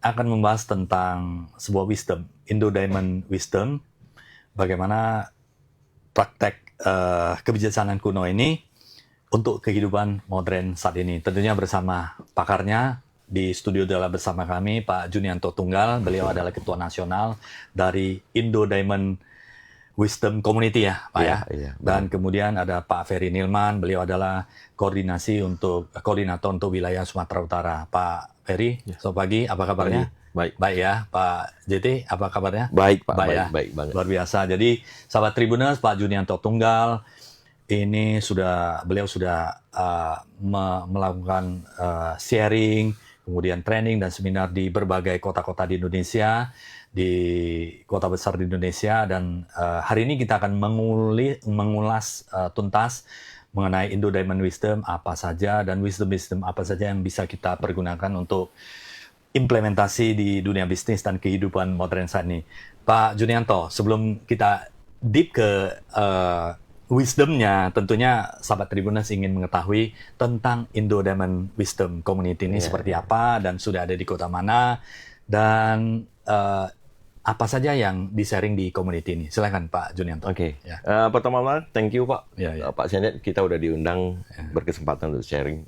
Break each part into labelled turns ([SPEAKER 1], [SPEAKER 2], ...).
[SPEAKER 1] akan membahas tentang sebuah wisdom, Indo Diamond Wisdom, bagaimana praktek kebijaksanaan kuno ini untuk kehidupan modern saat ini. Tentunya bersama pakarnya, di studio adalah bersama kami Pak Junianto Tunggal, beliau adalah Ketua Nasional dari Indo Diamond Wisdom Community ya Pak ya. Dan kemudian ada Pak Ferry Nilman, beliau adalah koordinator untuk wilayah Sumatera Utara. Pak Ferry, selamat pagi, apa kabarnya?
[SPEAKER 2] Baik.
[SPEAKER 1] Baik ya, Pak JT, apa kabarnya?
[SPEAKER 2] Baik Pak,
[SPEAKER 1] baik
[SPEAKER 2] banget.
[SPEAKER 1] Luar biasa. Jadi sahabat Tribuners, Pak Junianto Tunggal, ini beliau sudah melakukan sharing, kemudian training dan seminar di berbagai kota-kota di Indonesia, di kota besar di Indonesia, dan hari ini kita akan mengulas tuntas mengenai Indo Diamond Wisdom apa saja dan wisdom apa saja yang bisa kita pergunakan untuk implementasi di dunia bisnis dan kehidupan modern saat ini. Pak Junianto, sebelum kita deep ke wisdomnya, tentunya sahabat Tribuners ingin mengetahui tentang Indo Diamond Wisdom Community ini seperti apa dan sudah ada di kota mana dan apa saja yang di-sharing di community ini. Silakan Pak Junianto.
[SPEAKER 2] Oke. Pertama-tama, thank you Pak. Pak Senet, kita udah diundang berkesempatan untuk sharing.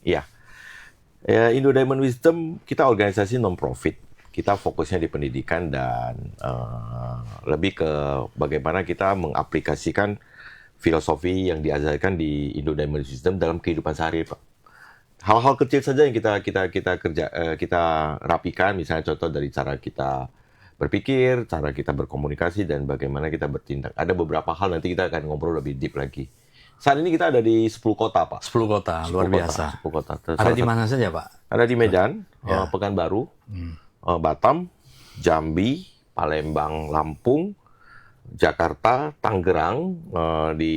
[SPEAKER 2] Indo Diamond Wisdom, kita organisasi non-profit. Kita fokusnya di pendidikan dan lebih ke bagaimana kita mengaplikasikan filosofi yang diajarkan di Indo Diamond Wisdom dalam kehidupan sehari, Pak. Hal-hal kecil saja yang kita rapikan, misalnya contoh dari cara kita berpikir, cara kita berkomunikasi, dan bagaimana kita bertindak. Ada beberapa hal, nanti kita akan ngobrol lebih deep lagi. Saat ini kita ada di 10 kota, Pak.
[SPEAKER 1] 10 kota, luar biasa.
[SPEAKER 2] 10 kota.
[SPEAKER 1] Ada di mana saja, Pak?
[SPEAKER 2] Ada di Medan, Pekanbaru, Batam, Jambi, Palembang, Lampung, Jakarta, Tangerang, di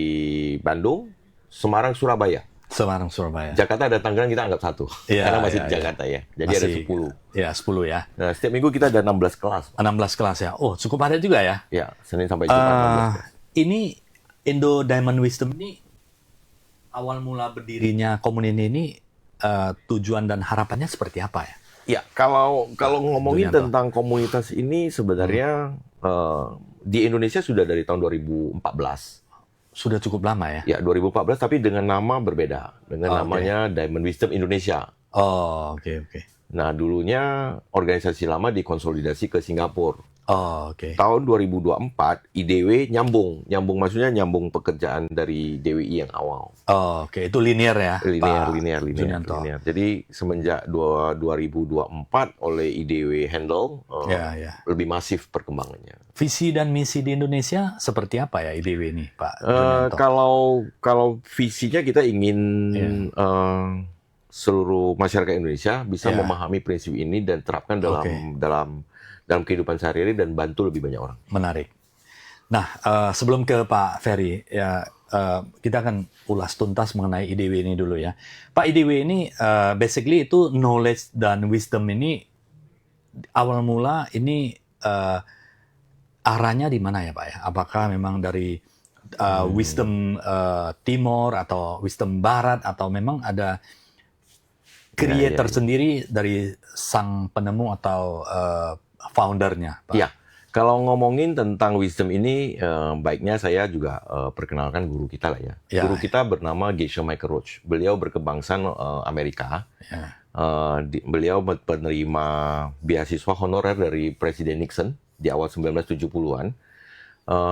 [SPEAKER 2] Bandung, Semarang, Surabaya.
[SPEAKER 1] Semarang, Surabaya.
[SPEAKER 2] Jakarta ada Tangerang, kita anggap satu. Karena masih di Jakarta ya. Jadi ada 10.
[SPEAKER 1] Ya, 10 ya.
[SPEAKER 2] Nah, setiap minggu kita ada 16 kelas.
[SPEAKER 1] 16 kelas ya. Oh, cukup padat juga ya.
[SPEAKER 2] Ya, Senin sampai Jumat 16 kelas.
[SPEAKER 1] Ini Indo Diamond Wisdom ini awal mula berdirinya community ini tujuan dan harapannya seperti apa ya?
[SPEAKER 2] Ya, kalau ngomongin tentang komunitas ini sebenarnya di Indonesia sudah dari tahun 2014.
[SPEAKER 1] Sudah cukup lama ya?
[SPEAKER 2] Ya, 2014, tapi dengan nama berbeda. Dengan namanya Diamond Wisdom Indonesia.
[SPEAKER 1] Oh, oke.
[SPEAKER 2] Nah, dulunya organisasi lama dikonsolidasi ke Singapura.
[SPEAKER 1] Oh, oke.
[SPEAKER 2] Tahun 2024, IDW nyambung. Maksudnya nyambung pekerjaan dari DWI yang awal.
[SPEAKER 1] Oh, oke. Itu linear ya?
[SPEAKER 2] Linear. Jadi, semenjak 2024 oleh IDW handle, lebih masif perkembangannya.
[SPEAKER 1] Visi dan misi di Indonesia seperti apa ya IDW ini, Pak?
[SPEAKER 2] Kalau visinya kita ingin seluruh masyarakat Indonesia bisa memahami prinsip ini dan terapkan dalam kehidupan sehari-hari dan bantu lebih banyak orang.
[SPEAKER 1] Menarik. Nah, sebelum ke Pak Ferry, kita akan ulas tuntas mengenai IDW ini dulu ya. Pak, IDW ini basically itu knowledge dan wisdom ini awal mula ini arahnya di mana ya Pak ya? Apakah memang dari wisdom timur atau wisdom barat atau memang ada creator sendiri dari sang penemu atau foundernya Pak?
[SPEAKER 2] Ya, kalau ngomongin tentang wisdom ini, baiknya saya juga perkenalkan guru kita lah ya. Guru kita bernama Geshe Michael Roach. Beliau berkebangsaan Amerika. Beliau penerima beasiswa honorer dari Presiden Nixon di awal 1970-an.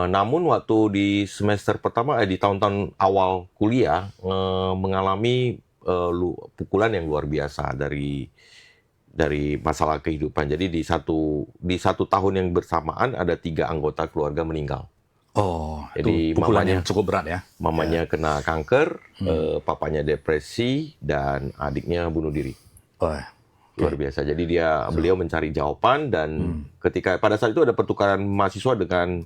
[SPEAKER 2] Namun waktu di semester pertama, di tahun-tahun awal kuliah, mengalami pukulan yang luar biasa dari masalah kehidupan. Jadi di satu tahun yang bersamaan ada 3 anggota keluarga meninggal.
[SPEAKER 1] Oh, jadi pukulan yang cukup berat ya.
[SPEAKER 2] Mamanya kena kanker, papanya depresi, dan adiknya bunuh diri. Luar biasa. Jadi beliau mencari jawaban dan ketika pada saat itu ada pertukaran mahasiswa dengan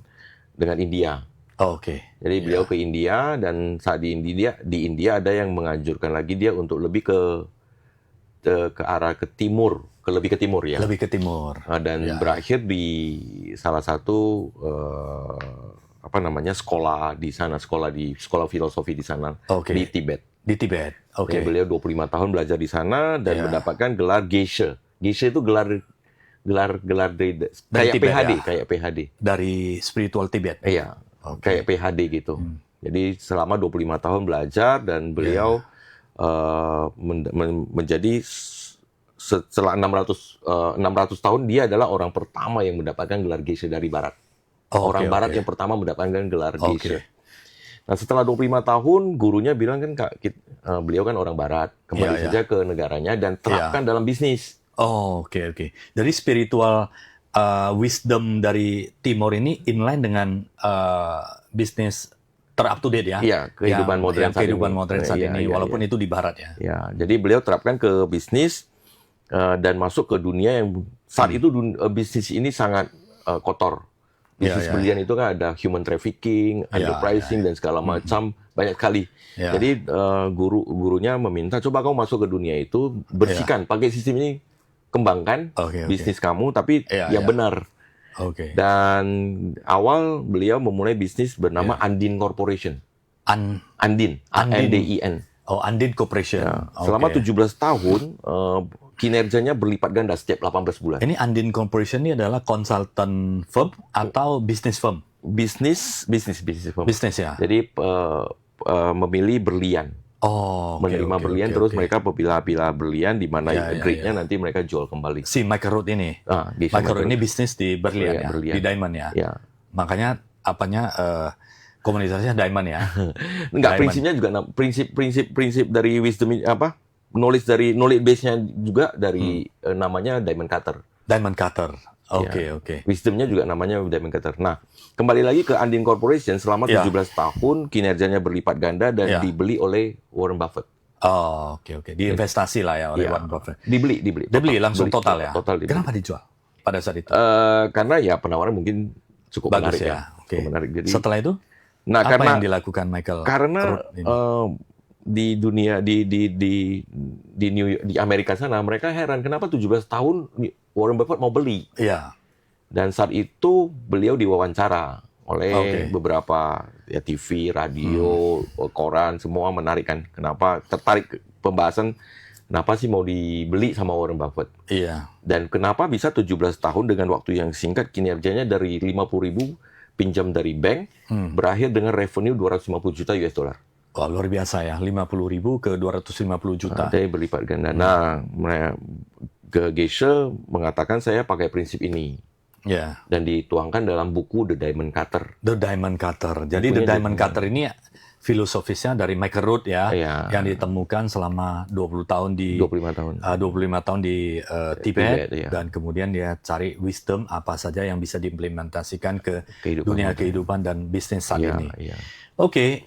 [SPEAKER 2] India. Jadi beliau ke India dan saat di India ada yang menganjurkan lagi dia untuk lebih ke arah timur ya.
[SPEAKER 1] Lebih ke timur.
[SPEAKER 2] Dan berakhir di salah satu sekolah di sana, sekolah filosofi di sana di Tibet.
[SPEAKER 1] Di Tibet.
[SPEAKER 2] Beliau 25 tahun belajar di sana dan mendapatkan gelar Geshe. Geshe itu gelar gelar
[SPEAKER 1] Dari
[SPEAKER 2] kayak
[SPEAKER 1] Tibet,
[SPEAKER 2] PhD,
[SPEAKER 1] ya?
[SPEAKER 2] kayak PhD.
[SPEAKER 1] Dari spiritual Tibet.
[SPEAKER 2] Iya,
[SPEAKER 1] Oke.
[SPEAKER 2] kayak PhD gitu. Jadi selama 25 tahun belajar dan beliau menjadi setelah 600 tahun dia adalah orang pertama yang mendapatkan gelar geisha dari barat.
[SPEAKER 1] Oh,
[SPEAKER 2] Orang
[SPEAKER 1] oke,
[SPEAKER 2] barat
[SPEAKER 1] oke.
[SPEAKER 2] yang pertama mendapatkan gelar
[SPEAKER 1] Oke.
[SPEAKER 2] geisha. Nah, setelah 25 tahun gurunya bilang kan beliau kan orang barat, kembali
[SPEAKER 1] Iya,
[SPEAKER 2] saja ke negaranya dan terapkan dalam bisnis.
[SPEAKER 1] Oh, oke, oke. Jadi spiritual wisdom dari Timor ini inline dengan bisnis up to date ya.
[SPEAKER 2] Iya, kehidupan modern saat
[SPEAKER 1] kehidupan
[SPEAKER 2] ini.
[SPEAKER 1] modern saat
[SPEAKER 2] Iya,
[SPEAKER 1] ini,
[SPEAKER 2] iya,
[SPEAKER 1] walaupun
[SPEAKER 2] iya.
[SPEAKER 1] itu di barat ya.
[SPEAKER 2] Ya, jadi beliau terapkan ke bisnis dan masuk ke dunia yang saat itu bisnis ini sangat kotor. Bisnis
[SPEAKER 1] Iya,
[SPEAKER 2] berlian itu kan ada human trafficking, underpricing dan segala macam banyak sekali.
[SPEAKER 1] Iya.
[SPEAKER 2] Jadi gurunya meminta coba kamu masuk ke dunia itu bersihkan, pakai sistem ini kembangkan
[SPEAKER 1] Oke, oke.
[SPEAKER 2] bisnis kamu tapi
[SPEAKER 1] Iya,
[SPEAKER 2] yang
[SPEAKER 1] iya.
[SPEAKER 2] benar.
[SPEAKER 1] Oke.
[SPEAKER 2] Dan awal beliau memulai bisnis bernama Andin Corporation. Andin, A-N-D-I-N.
[SPEAKER 1] Oh, Andin Corporation. Oke.
[SPEAKER 2] Selama 17 tahun, kinerjanya berlipat ganda setiap 18 bulan.
[SPEAKER 1] Ini Andin Corporation ini adalah consultant firm atau business firm?
[SPEAKER 2] Bisnis firm.
[SPEAKER 1] Bisnis ya.
[SPEAKER 2] Jadi memilih berlian.
[SPEAKER 1] Oh, oke,
[SPEAKER 2] Menerima
[SPEAKER 1] oke,
[SPEAKER 2] berlian,
[SPEAKER 1] oke,
[SPEAKER 2] terus
[SPEAKER 1] oke.
[SPEAKER 2] mereka pilih berlian di mana
[SPEAKER 1] Ya,
[SPEAKER 2] grade-nya nanti mereka jual kembali.
[SPEAKER 1] Si Michael Root ini.
[SPEAKER 2] Geisha
[SPEAKER 1] Michael Root ini
[SPEAKER 2] Michael.
[SPEAKER 1] bisnis di berlian
[SPEAKER 2] Iya,
[SPEAKER 1] ya,
[SPEAKER 2] berlian.
[SPEAKER 1] di diamond ya.
[SPEAKER 2] Ya.
[SPEAKER 1] Makanya komunitasnya diamond ya.
[SPEAKER 2] Enggak,
[SPEAKER 1] Diamond.
[SPEAKER 2] prinsipnya juga prinsip dari wisdom ini, knowledge base-nya juga dari namanya diamond cutter.
[SPEAKER 1] Diamond cutter. Oke,
[SPEAKER 2] Ya.
[SPEAKER 1] oke.
[SPEAKER 2] Wisdomnya juga namanya diamond cutter. Nah, kembali lagi ke Andin Corporation selama 17 tahun kinerjanya berlipat ganda dan dibeli oleh Warren Buffett.
[SPEAKER 1] Oh, oke, oke. Diinvestasi lah ya oleh
[SPEAKER 2] Ya.
[SPEAKER 1] Warren Buffett.
[SPEAKER 2] Dibeli.
[SPEAKER 1] Dibeli langsung total ya.
[SPEAKER 2] Total dibeli.
[SPEAKER 1] Kenapa dijual pada saat itu?
[SPEAKER 2] Karena ya penawaran mungkin cukup
[SPEAKER 1] Bagus
[SPEAKER 2] menarik
[SPEAKER 1] ya. Oke.
[SPEAKER 2] Cukup menarik. Jadi,
[SPEAKER 1] Setelah itu
[SPEAKER 2] nah
[SPEAKER 1] apa
[SPEAKER 2] karena
[SPEAKER 1] yang dilakukan Michael?
[SPEAKER 2] karena
[SPEAKER 1] Root ini?
[SPEAKER 2] di dunia di New York, di Amerika sana mereka heran kenapa 17 tahun Warren Buffett mau beli.
[SPEAKER 1] Iya.
[SPEAKER 2] Dan saat itu beliau diwawancara oleh
[SPEAKER 1] Oke.
[SPEAKER 2] beberapa ya TV, radio, koran, semua menarik kan. Kenapa tertarik pembahasan kenapa sih mau dibeli sama Warren Buffett?
[SPEAKER 1] Iya.
[SPEAKER 2] Dan kenapa bisa 17 tahun dengan waktu yang singkat kinerjanya dari 50.000 pinjam dari bank berakhir dengan revenue 250 juta US dollar.
[SPEAKER 1] Wah, luar biasa ya. 50.000 ke 250 juta.
[SPEAKER 2] Ada berlipat ganda. Nah, ke Geisha mengatakan saya pakai prinsip ini.
[SPEAKER 1] Ya.
[SPEAKER 2] Dan dituangkan dalam buku The Diamond Cutter.
[SPEAKER 1] The Diamond Cutter. Jadi
[SPEAKER 2] Bukunya
[SPEAKER 1] The Diamond
[SPEAKER 2] juga.
[SPEAKER 1] Cutter ini filosofisnya dari Michael Root ya,
[SPEAKER 2] Iya.
[SPEAKER 1] yang ditemukan selama 20 tahun di
[SPEAKER 2] 25 tahun.
[SPEAKER 1] 25 tahun di
[SPEAKER 2] Tibet,
[SPEAKER 1] Tibet,
[SPEAKER 2] iya.
[SPEAKER 1] dan kemudian dia cari wisdom apa saja yang bisa diimplementasikan ke
[SPEAKER 2] Kehidupan
[SPEAKER 1] dunia
[SPEAKER 2] modern.
[SPEAKER 1] kehidupan dan bisnis saat
[SPEAKER 2] Iya,
[SPEAKER 1] ini.
[SPEAKER 2] iya.
[SPEAKER 1] Oke,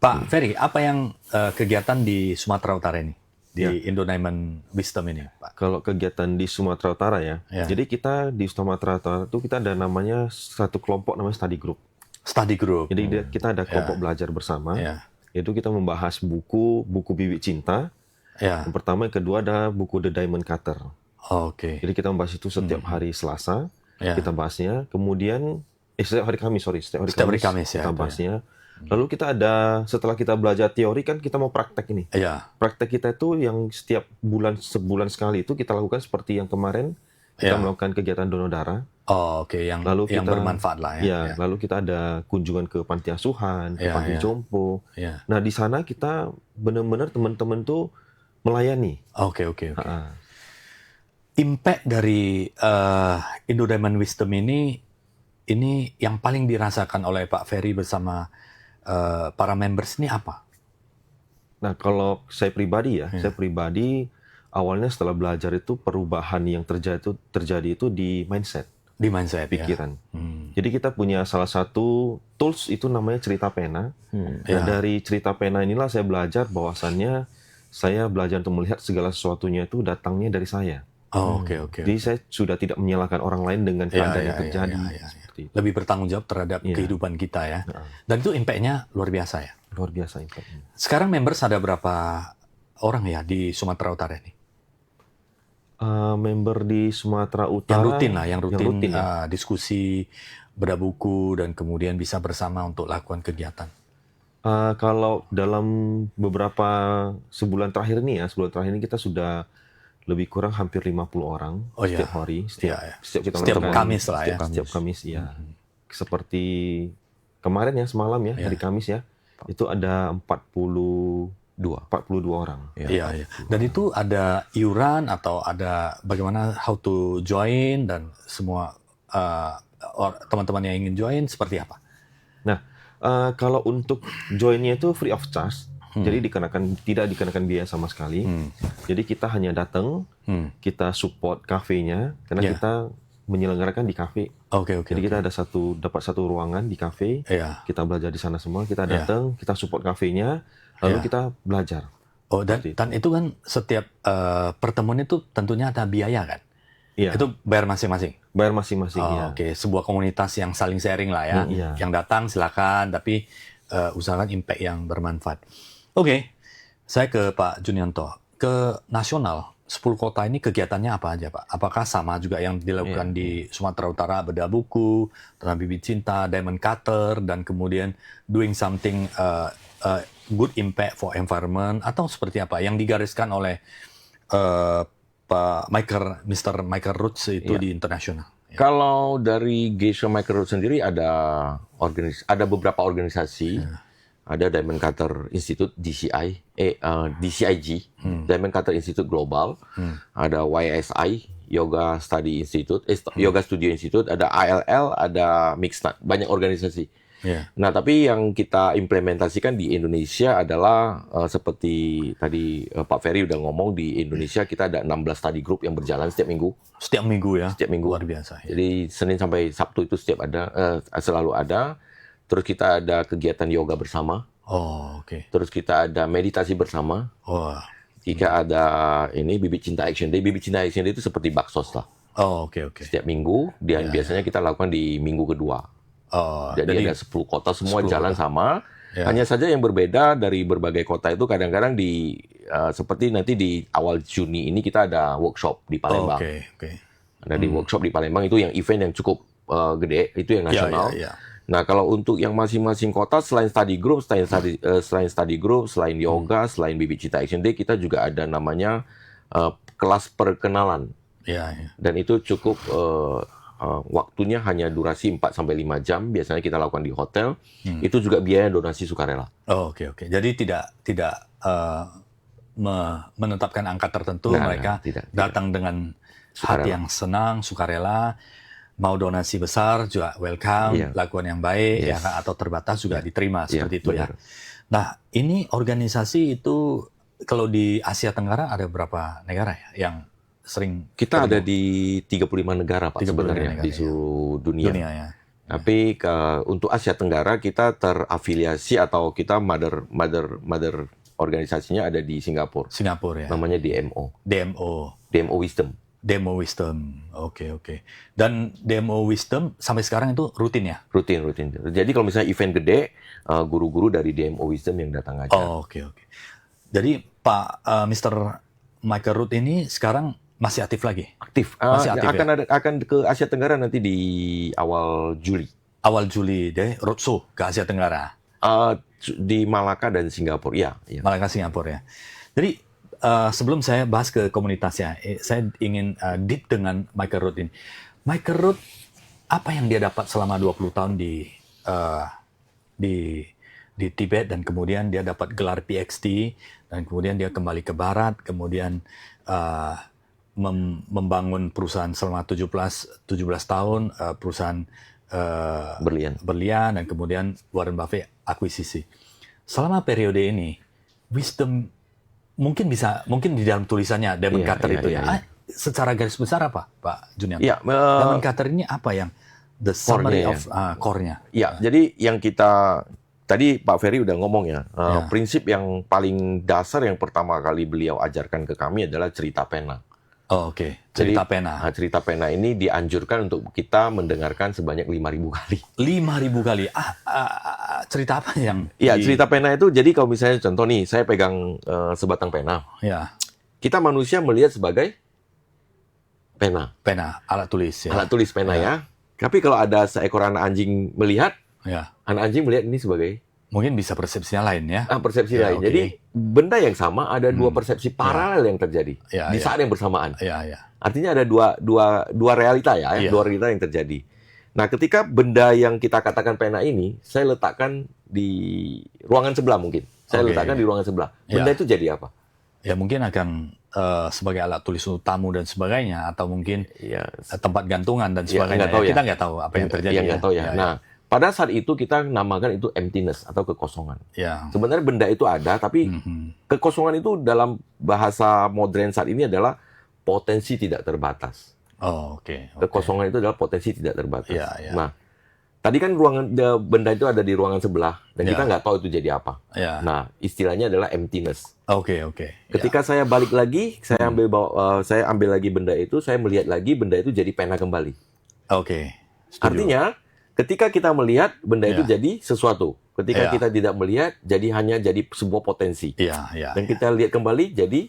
[SPEAKER 1] Pak Ferry, apa yang kegiatan di Sumatera Utara ini? Di Indo Diamond Wisdom ini, Pak?
[SPEAKER 3] Kalau kegiatan di Sumatera Utara ya,
[SPEAKER 1] Ya.
[SPEAKER 3] jadi kita di Sumatera Utara itu kita ada namanya satu kelompok namanya study group.
[SPEAKER 1] Study group.
[SPEAKER 3] Jadi kita ada kelompok belajar bersama,
[SPEAKER 1] Ya.
[SPEAKER 3] yaitu kita membahas buku Bibit Cinta.
[SPEAKER 1] Ya.
[SPEAKER 3] Yang pertama, yang kedua ada buku The Diamond Cutter.
[SPEAKER 1] Oke.
[SPEAKER 3] Jadi kita membahas itu setiap hari Selasa,
[SPEAKER 1] Ya.
[SPEAKER 3] kita bahasnya. Kemudian, setiap hari Kamis, setiap
[SPEAKER 1] Setiap hari Kamis, ya,
[SPEAKER 3] kita
[SPEAKER 1] itu
[SPEAKER 3] bahasnya. Lalu kita ada, setelah kita belajar teori kan kita mau praktek ini.
[SPEAKER 1] Ya.
[SPEAKER 3] Praktek kita itu yang setiap sebulan sekali itu kita lakukan seperti yang kemarin, kita
[SPEAKER 1] Ya.
[SPEAKER 3] melakukan kegiatan donor darah.
[SPEAKER 1] Oh, oke, yang
[SPEAKER 3] Lalu kita
[SPEAKER 1] bermanfaat lah ya.
[SPEAKER 3] Ya, lalu kita ada kunjungan ke panti asuhan, ke
[SPEAKER 1] Ya,
[SPEAKER 3] panti
[SPEAKER 1] ya.
[SPEAKER 3] jompo.
[SPEAKER 1] Ya.
[SPEAKER 3] Nah, di sana kita benar-benar teman-teman tuh melayani.
[SPEAKER 1] Oke, oke, oke.
[SPEAKER 3] Ha-ha.
[SPEAKER 1] Impact dari Indo Diamond Wisdom ini yang paling dirasakan oleh Pak Ferry bersama para members ini apa?
[SPEAKER 3] Nah, kalau saya pribadi saya pribadi awalnya setelah belajar itu perubahan yang terjadi itu di mindset,
[SPEAKER 1] Di mindset,
[SPEAKER 3] pikiran.
[SPEAKER 1] ya.
[SPEAKER 3] Jadi kita punya salah satu tools itu namanya cerita pena. Nah,
[SPEAKER 1] Ya.
[SPEAKER 3] dari cerita pena inilah saya belajar bahwasannya saya belajar untuk melihat segala sesuatunya itu datangnya dari saya.
[SPEAKER 1] Oh, oke, oke.
[SPEAKER 3] Jadi saya sudah tidak menyalahkan orang lain dengan keadaan yang terjadi.
[SPEAKER 1] ya.
[SPEAKER 3] Seperti itu.
[SPEAKER 1] Lebih bertanggung jawab terhadap
[SPEAKER 3] Iya.
[SPEAKER 1] kehidupan kita ya.
[SPEAKER 3] Nah,
[SPEAKER 1] Dan itu impact-nya luar biasa ya.
[SPEAKER 3] luar biasa impactnya.
[SPEAKER 1] Sekarang members ada berapa orang ya di Sumatera Utara ini?
[SPEAKER 3] Member di Sumatera
[SPEAKER 1] Yang
[SPEAKER 3] Utara
[SPEAKER 1] rutin lah, yang rutin,
[SPEAKER 3] ya.
[SPEAKER 1] diskusi, bedah buku, dan kemudian bisa bersama untuk lakukan kegiatan.
[SPEAKER 3] Kalau dalam beberapa sebulan terakhir ini kita sudah lebih kurang hampir 50 orang setiap hari, setiap kita
[SPEAKER 1] setiap
[SPEAKER 3] melakukan-
[SPEAKER 1] Kamis lah ya.
[SPEAKER 3] Setiap Kamis ya. Seperti kemarin ya, semalam ya, hari Kamis ya, itu ada 42 orang.
[SPEAKER 1] Iya. Dan itu ada iuran atau ada bagaimana how to join dan semua teman-teman yang ingin join seperti apa?
[SPEAKER 3] Nah, kalau untuk joinnya itu free of charge, jadi tidak dikenakan biaya sama sekali. Jadi kita hanya datang, kita support kafenya karena kita menyelenggarakan di kafe. Jadi kita dapat satu ruangan di kafe, kita belajar di sana semua. Kita datang, kita support kafenya, lalu kita belajar.
[SPEAKER 1] Oh, dan itu kan setiap pertemuan itu tentunya ada biaya kan?
[SPEAKER 3] Iya.
[SPEAKER 1] Itu bayar masing-masing.
[SPEAKER 3] Bayar masing-masing ya.
[SPEAKER 1] Oke, sebuah komunitas yang saling sharing lah ya. Yang datang silakan, tapi usahakan impact yang bermanfaat. Oke, saya ke Pak Junianto. Ke nasional, 10 kota ini kegiatannya apa aja, Pak? Apakah sama juga yang dilakukan di Sumatera Utara, Bedah Buku, Tanam Bibit Cinta, Diamond Cutter, dan kemudian doing something good impact for environment, atau seperti apa yang digariskan oleh Pak Mr. Michael Roots itu di internasional?
[SPEAKER 2] Kalau dari Geisha Michael Roots sendiri ada beberapa organisasi. Ada Diamond Cutter Institute DCI, DCIG, Diamond Cutter Institute Global, ada YSI, Yoga Study Institute, Yoga Studio Institute, ada ALL, ada Mixnut, banyak organisasi. Nah, tapi yang kita implementasikan di Indonesia adalah seperti tadi Pak Ferry udah ngomong, di Indonesia kita ada 16 study group yang berjalan setiap minggu.
[SPEAKER 1] Setiap minggu ya?
[SPEAKER 2] Setiap minggu.
[SPEAKER 1] Luar biasa.
[SPEAKER 2] Jadi Senin sampai Sabtu itu selalu ada. Terus kita ada kegiatan yoga bersama. Terus kita ada meditasi bersama. Jika ada Bibit Cinta Action Day. Bibit Cinta Action Day itu seperti baksos lah. Setiap minggu, dan biasanya kita lakukan di minggu kedua. Jadi ada 10 kota semua jalan sama. Hanya saja yang berbeda dari berbagai kota itu kadang-kadang seperti nanti di awal Juni ini kita ada workshop di Palembang. Ada di workshop di Palembang, itu yang event yang cukup gede, itu yang nasional. Nah, kalau untuk yang masing-masing kota, selain study group, selain yoga, selain Bibit Cinta Action Day, kita juga ada namanya kelas perkenalan. Dan itu cukup waktunya hanya durasi 4-5 jam. Biasanya kita lakukan di hotel. Itu juga biaya donasi sukarela.
[SPEAKER 1] Jadi tidak menetapkan angka tertentu. Mereka datang dengan hati yang senang, sukarela. Mau donasi besar juga welcome, lakukan yang baik, atau terbatas juga diterima, seperti itu ya. Nah, ini organisasi itu kalau di Asia Tenggara ada berapa negara ya yang sering?
[SPEAKER 2] Kita ada di 35 negara, Pak, sebenarnya, di seluruh dunia. Tapi untuk Asia Tenggara kita terafiliasi atau kita mother organisasinya ada di Singapura. Namanya DMO. DMO Wisdom.
[SPEAKER 1] Demo Wisdom, oke. Dan Demo Wisdom sampai sekarang itu rutin ya?
[SPEAKER 2] Rutin. Jadi kalau misalnya event gede, guru-guru dari Demo Wisdom yang datang aja.
[SPEAKER 1] Oke. Jadi Pak Mr. Michael Root ini sekarang masih aktif lagi?
[SPEAKER 2] Masih aktif. Akan ke Asia Tenggara nanti di awal Juli.
[SPEAKER 1] Awal Juli deh, roadshow ke Asia Tenggara?
[SPEAKER 2] Di Malaka dan Singapura, ya.
[SPEAKER 1] Malaka, Singapura ya. Jadi sebelum saya bahas ke komunitasnya, saya ingin deep dengan Michael Root ini. Michael Root, apa yang dia dapat selama 20 tahun di Tibet, dan kemudian dia dapat gelar PhD, dan kemudian dia kembali ke Barat, kemudian membangun perusahaan selama 17 tahun, perusahaan berlian, dan kemudian Warren Buffett akuisisi. Selama periode ini, wisdom mungkin di dalam tulisannya Diamond Cutter itu ya. Secara garis besar apa, Pak Junianto? Diamond Cutter ini apa yang the summary of core-nya?
[SPEAKER 2] Jadi yang kita tadi Pak Ferry udah ngomong ya, prinsip yang paling dasar yang pertama kali beliau ajarkan ke kami adalah cerita pena.
[SPEAKER 1] Cerita pena.
[SPEAKER 2] Cerita pena ini dianjurkan untuk kita mendengarkan sebanyak 5.000 kali.
[SPEAKER 1] 5.000 kali. Cerita apa yang?
[SPEAKER 2] Cerita pena itu, jadi kalau misalnya contoh nih, saya pegang sebatang pena. Kita manusia melihat sebagai pena.
[SPEAKER 1] Alat tulis ya.
[SPEAKER 2] Alat tulis pena ya. Tapi kalau ada seekor anak anjing melihat, anak anjing melihat ini sebagai
[SPEAKER 1] Mungkin bisa persepsinya lain ya.
[SPEAKER 2] Persepsi
[SPEAKER 1] Ya,
[SPEAKER 2] lain.
[SPEAKER 1] oke.
[SPEAKER 2] Jadi benda yang sama ada dua persepsi paralel yang terjadi
[SPEAKER 1] Ya,
[SPEAKER 2] di
[SPEAKER 1] ya.
[SPEAKER 2] saat yang bersamaan.
[SPEAKER 1] Ya, ya.
[SPEAKER 2] Artinya ada dua realita ya,
[SPEAKER 1] Iya.
[SPEAKER 2] dua realita yang terjadi. Nah, ketika benda yang kita katakan pena ini, saya letakkan di ruangan sebelah mungkin. Saya
[SPEAKER 1] Oke.
[SPEAKER 2] letakkan di ruangan sebelah. Benda
[SPEAKER 1] Ya.
[SPEAKER 2] itu jadi apa?
[SPEAKER 1] Ya mungkin akan sebagai alat tulis untuk tamu dan sebagainya, atau mungkin
[SPEAKER 2] Ya,
[SPEAKER 1] tempat gantungan dan
[SPEAKER 2] Ya,
[SPEAKER 1] sebagainya.
[SPEAKER 2] nggak tahu ya.
[SPEAKER 1] Kita nggak tahu apa yang terjadi.
[SPEAKER 2] yang nggak tahu ya. Nah, pada saat itu kita namakan itu emptiness atau kekosongan.
[SPEAKER 1] Ya.
[SPEAKER 2] Sebenarnya benda itu ada, tapi kekosongan itu dalam bahasa modern saat ini adalah potensi tidak terbatas.
[SPEAKER 1] Oh, oke.
[SPEAKER 2] Kekosongan itu adalah potensi tidak terbatas.
[SPEAKER 1] Ya, ya.
[SPEAKER 2] Nah, tadi kan benda itu ada di ruangan sebelah dan
[SPEAKER 1] Ya.
[SPEAKER 2] kita nggak tahu itu jadi apa.
[SPEAKER 1] Ya.
[SPEAKER 2] Nah, istilahnya adalah emptiness.
[SPEAKER 1] Oke, oke.
[SPEAKER 2] Ketika saya balik lagi, saya ambil lagi benda itu, saya melihat lagi benda itu jadi pena kembali.
[SPEAKER 1] Oke. Setuju.
[SPEAKER 2] Artinya, ketika kita melihat benda itu
[SPEAKER 1] Ya.
[SPEAKER 2] jadi sesuatu. Ketika
[SPEAKER 1] Ya.
[SPEAKER 2] kita tidak melihat, hanya jadi sebuah potensi.
[SPEAKER 1] Iya, iya.
[SPEAKER 2] Dan kita lihat kembali, jadi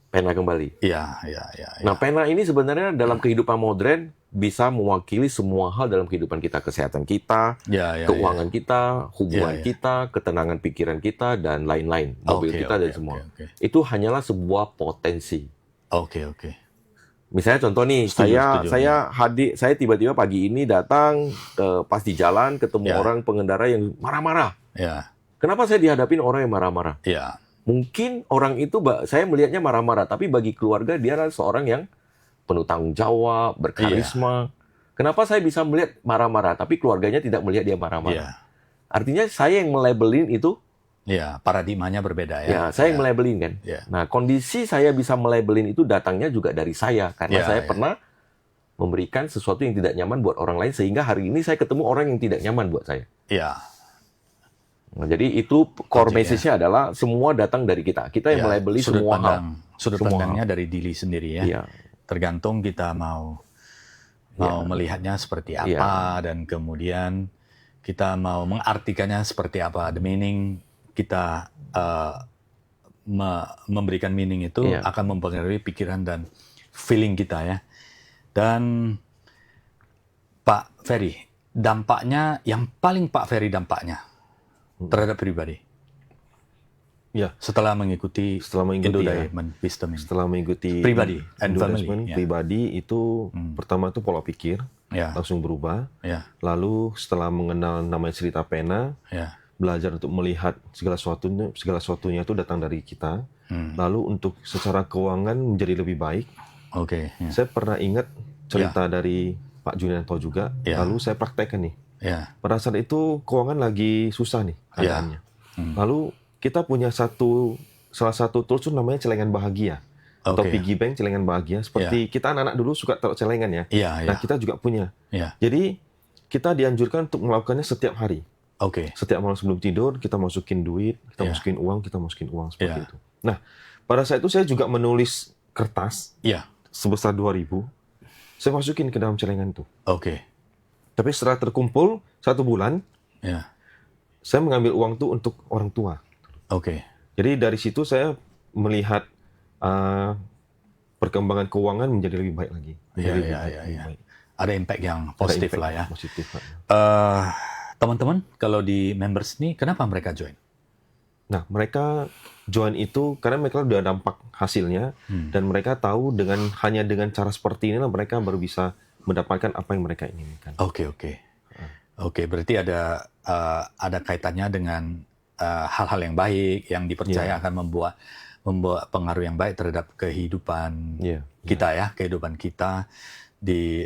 [SPEAKER 2] pena kembali.
[SPEAKER 1] Iya, iya, iya.
[SPEAKER 2] Nah, pena ini sebenarnya dalam kehidupan modern bisa mewakili semua hal dalam kehidupan kita. Kesehatan kita,
[SPEAKER 1] Ya, ya,
[SPEAKER 2] keuangan kita, hubungan
[SPEAKER 1] Ya, ya.
[SPEAKER 2] kita, ketenangan pikiran kita, dan lain-lain. Mobil
[SPEAKER 1] Oke,
[SPEAKER 2] kita dan
[SPEAKER 1] oke,
[SPEAKER 2] semua.
[SPEAKER 1] oke, oke.
[SPEAKER 2] Itu hanyalah sebuah potensi.
[SPEAKER 1] Oke, oke.
[SPEAKER 2] Misalnya contoh nih,
[SPEAKER 1] Setuju,
[SPEAKER 2] saya tiba-tiba pagi ini datang pas di jalan ketemu
[SPEAKER 1] Ya.
[SPEAKER 2] orang pengendara yang marah-marah.
[SPEAKER 1] Ya,
[SPEAKER 2] Kenapa saya dihadapin orang yang marah-marah?
[SPEAKER 1] ya.
[SPEAKER 2] Mungkin orang itu saya melihatnya marah-marah, tapi bagi keluarga dia adalah seorang yang penuh tanggung jawab, berkarisma. Kenapa saya bisa melihat marah-marah, tapi keluarganya tidak melihat dia marah-marah?
[SPEAKER 1] Ya.
[SPEAKER 2] Artinya saya yang melabelin itu,
[SPEAKER 1] Ya, paradigmanya berbeda ya.
[SPEAKER 2] ya saya yang melabelin kan.
[SPEAKER 1] Ya.
[SPEAKER 2] Nah, kondisi saya bisa melabelin itu datangnya juga dari saya, karena
[SPEAKER 1] Ya,
[SPEAKER 2] saya
[SPEAKER 1] ya.
[SPEAKER 2] pernah memberikan sesuatu yang tidak nyaman buat orang lain, sehingga hari ini saya ketemu orang yang tidak nyaman buat saya.
[SPEAKER 1] Ya.
[SPEAKER 2] Nah, jadi itu core
[SPEAKER 1] Oke,
[SPEAKER 2] message-nya adalah semua datang dari kita. Kita yang
[SPEAKER 1] Ya,
[SPEAKER 2] melabeli
[SPEAKER 1] sudut
[SPEAKER 2] semua hal.
[SPEAKER 1] Sudut
[SPEAKER 2] Semua
[SPEAKER 1] pandangnya dari diri sendiri ya.
[SPEAKER 2] Iya.
[SPEAKER 1] Tergantung kita mau melihatnya seperti apa,
[SPEAKER 2] Iya.
[SPEAKER 1] dan kemudian kita mau mengartikannya seperti apa. The meaning kita memberikan meaning itu
[SPEAKER 2] Iya.
[SPEAKER 1] akan mempengaruhi pikiran dan feeling kita ya. Dan Pak Ferry, dampaknya yang paling Pak Ferry dampaknya terhadap pribadi
[SPEAKER 3] Ya,
[SPEAKER 1] setelah mengikuti
[SPEAKER 3] setelah mengikuti
[SPEAKER 1] Indo-Diamond Wisdom ini.
[SPEAKER 3] setelah mengikuti
[SPEAKER 1] Pribadi and family,
[SPEAKER 3] Indo-Diamond
[SPEAKER 1] ya.
[SPEAKER 3] pribadi itu pertama itu pola pikir
[SPEAKER 1] Ya,
[SPEAKER 3] langsung berubah.
[SPEAKER 1] ya,
[SPEAKER 3] Lalu setelah mengenal namanya cerita pena,
[SPEAKER 1] ya.
[SPEAKER 3] belajar untuk melihat segala sesuatunya itu datang dari kita. Lalu untuk secara keuangan menjadi lebih baik.
[SPEAKER 1] Oke. Ya.
[SPEAKER 3] Saya pernah ingat cerita dari Pak Junianto juga.
[SPEAKER 1] Ya.
[SPEAKER 3] Lalu saya praktekkan nih.
[SPEAKER 1] Ya.
[SPEAKER 3] Pada saat itu keuangan lagi susah nih keadaannya. Lalu kita punya salah satu tools itu namanya celengan bahagia. Atau
[SPEAKER 1] Oke.
[SPEAKER 3] piggy bank celengan bahagia. Seperti kita anak-anak dulu suka taruh celengan ya.
[SPEAKER 1] Iya,
[SPEAKER 3] Nah,
[SPEAKER 1] iya.
[SPEAKER 3] kita juga punya.
[SPEAKER 1] Iya.
[SPEAKER 3] Jadi kita dianjurkan untuk melakukannya setiap hari.
[SPEAKER 1] Oke.
[SPEAKER 3] Setiap malam sebelum tidur kita masukin duit, kita
[SPEAKER 1] Iya.
[SPEAKER 3] masukin uang, seperti
[SPEAKER 1] Iya.
[SPEAKER 3] itu. Nah, pada saat itu saya juga menulis kertas
[SPEAKER 1] Iya.
[SPEAKER 3] sebesar 2.000. Saya masukin ke dalam celengan itu.
[SPEAKER 1] Oke.
[SPEAKER 3] Tapi setelah terkumpul 1 bulan,
[SPEAKER 1] Ya.
[SPEAKER 3] saya mengambil uang itu untuk orang tua.
[SPEAKER 1] Oke.
[SPEAKER 3] Jadi dari situ saya melihat perkembangan keuangan menjadi lebih baik lagi.
[SPEAKER 1] Iya,
[SPEAKER 3] Menjadi lebih
[SPEAKER 1] iya,
[SPEAKER 3] baik,
[SPEAKER 1] iya,
[SPEAKER 3] lebih
[SPEAKER 1] iya.
[SPEAKER 3] baik.
[SPEAKER 1] Ada impact yang
[SPEAKER 3] Ada
[SPEAKER 1] positif
[SPEAKER 3] impact
[SPEAKER 1] lah ya.
[SPEAKER 3] Positif, Pak.
[SPEAKER 1] Teman-teman, kalau di members ini, kenapa mereka join?
[SPEAKER 3] Nah, mereka join itu karena mereka udah dampak hasilnya dan mereka tahu hanya dengan cara seperti inilah mereka baru bisa mendapatkan apa yang mereka inginkan.
[SPEAKER 1] Oke, oke. Oke, berarti ada kaitannya dengan hal-hal yang baik yang dipercaya akan membawa pengaruh yang baik terhadap kehidupan
[SPEAKER 3] Iya.
[SPEAKER 1] kita ya, kehidupan kita di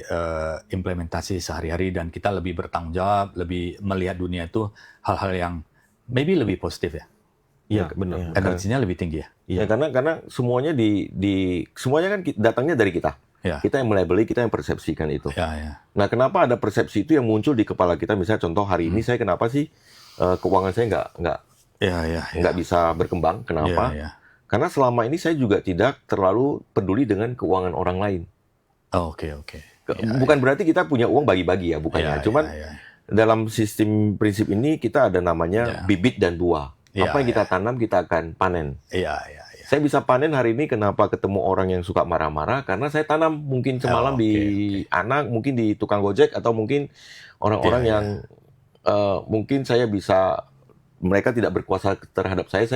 [SPEAKER 1] implementasi sehari-hari, dan kita lebih bertanggung jawab, lebih melihat dunia itu hal-hal yang maybe lebih positif ya.
[SPEAKER 3] Iya, benar.
[SPEAKER 1] Energinya lebih tinggi ya.
[SPEAKER 2] Ya, karena semuanya semuanya kan datangnya dari kita.
[SPEAKER 1] Ya.
[SPEAKER 2] Kita yang melabeli, kita yang persepsikan itu.
[SPEAKER 1] Ya, ya.
[SPEAKER 2] Nah, kenapa ada persepsi itu yang muncul di kepala kita? Misalnya contoh hari ini saya kenapa sih keuangan saya nggak bisa berkembang? Kenapa?
[SPEAKER 1] Ya, ya.
[SPEAKER 2] Karena selama ini saya juga tidak terlalu peduli dengan keuangan orang lain.
[SPEAKER 1] Oh, oke, oke.
[SPEAKER 2] Bukan berarti kita punya uang bagi-bagi ya, bukannya.
[SPEAKER 1] Ya,
[SPEAKER 2] Cuman
[SPEAKER 1] ya, ya.
[SPEAKER 2] dalam sistem prinsip ini kita ada namanya bibit dan buah.
[SPEAKER 1] Ya,
[SPEAKER 2] Apa yang kita tanam kita akan panen.
[SPEAKER 1] Iya, iya, iya.
[SPEAKER 2] Saya bisa panen hari ini kenapa ketemu orang yang suka marah-marah? Karena saya tanam mungkin semalam
[SPEAKER 1] oke,
[SPEAKER 2] di anak, mungkin di tukang gojek, atau mungkin orang-orang
[SPEAKER 1] Iya,
[SPEAKER 2] yang mungkin saya bisa mereka tidak berkuasa terhadap saya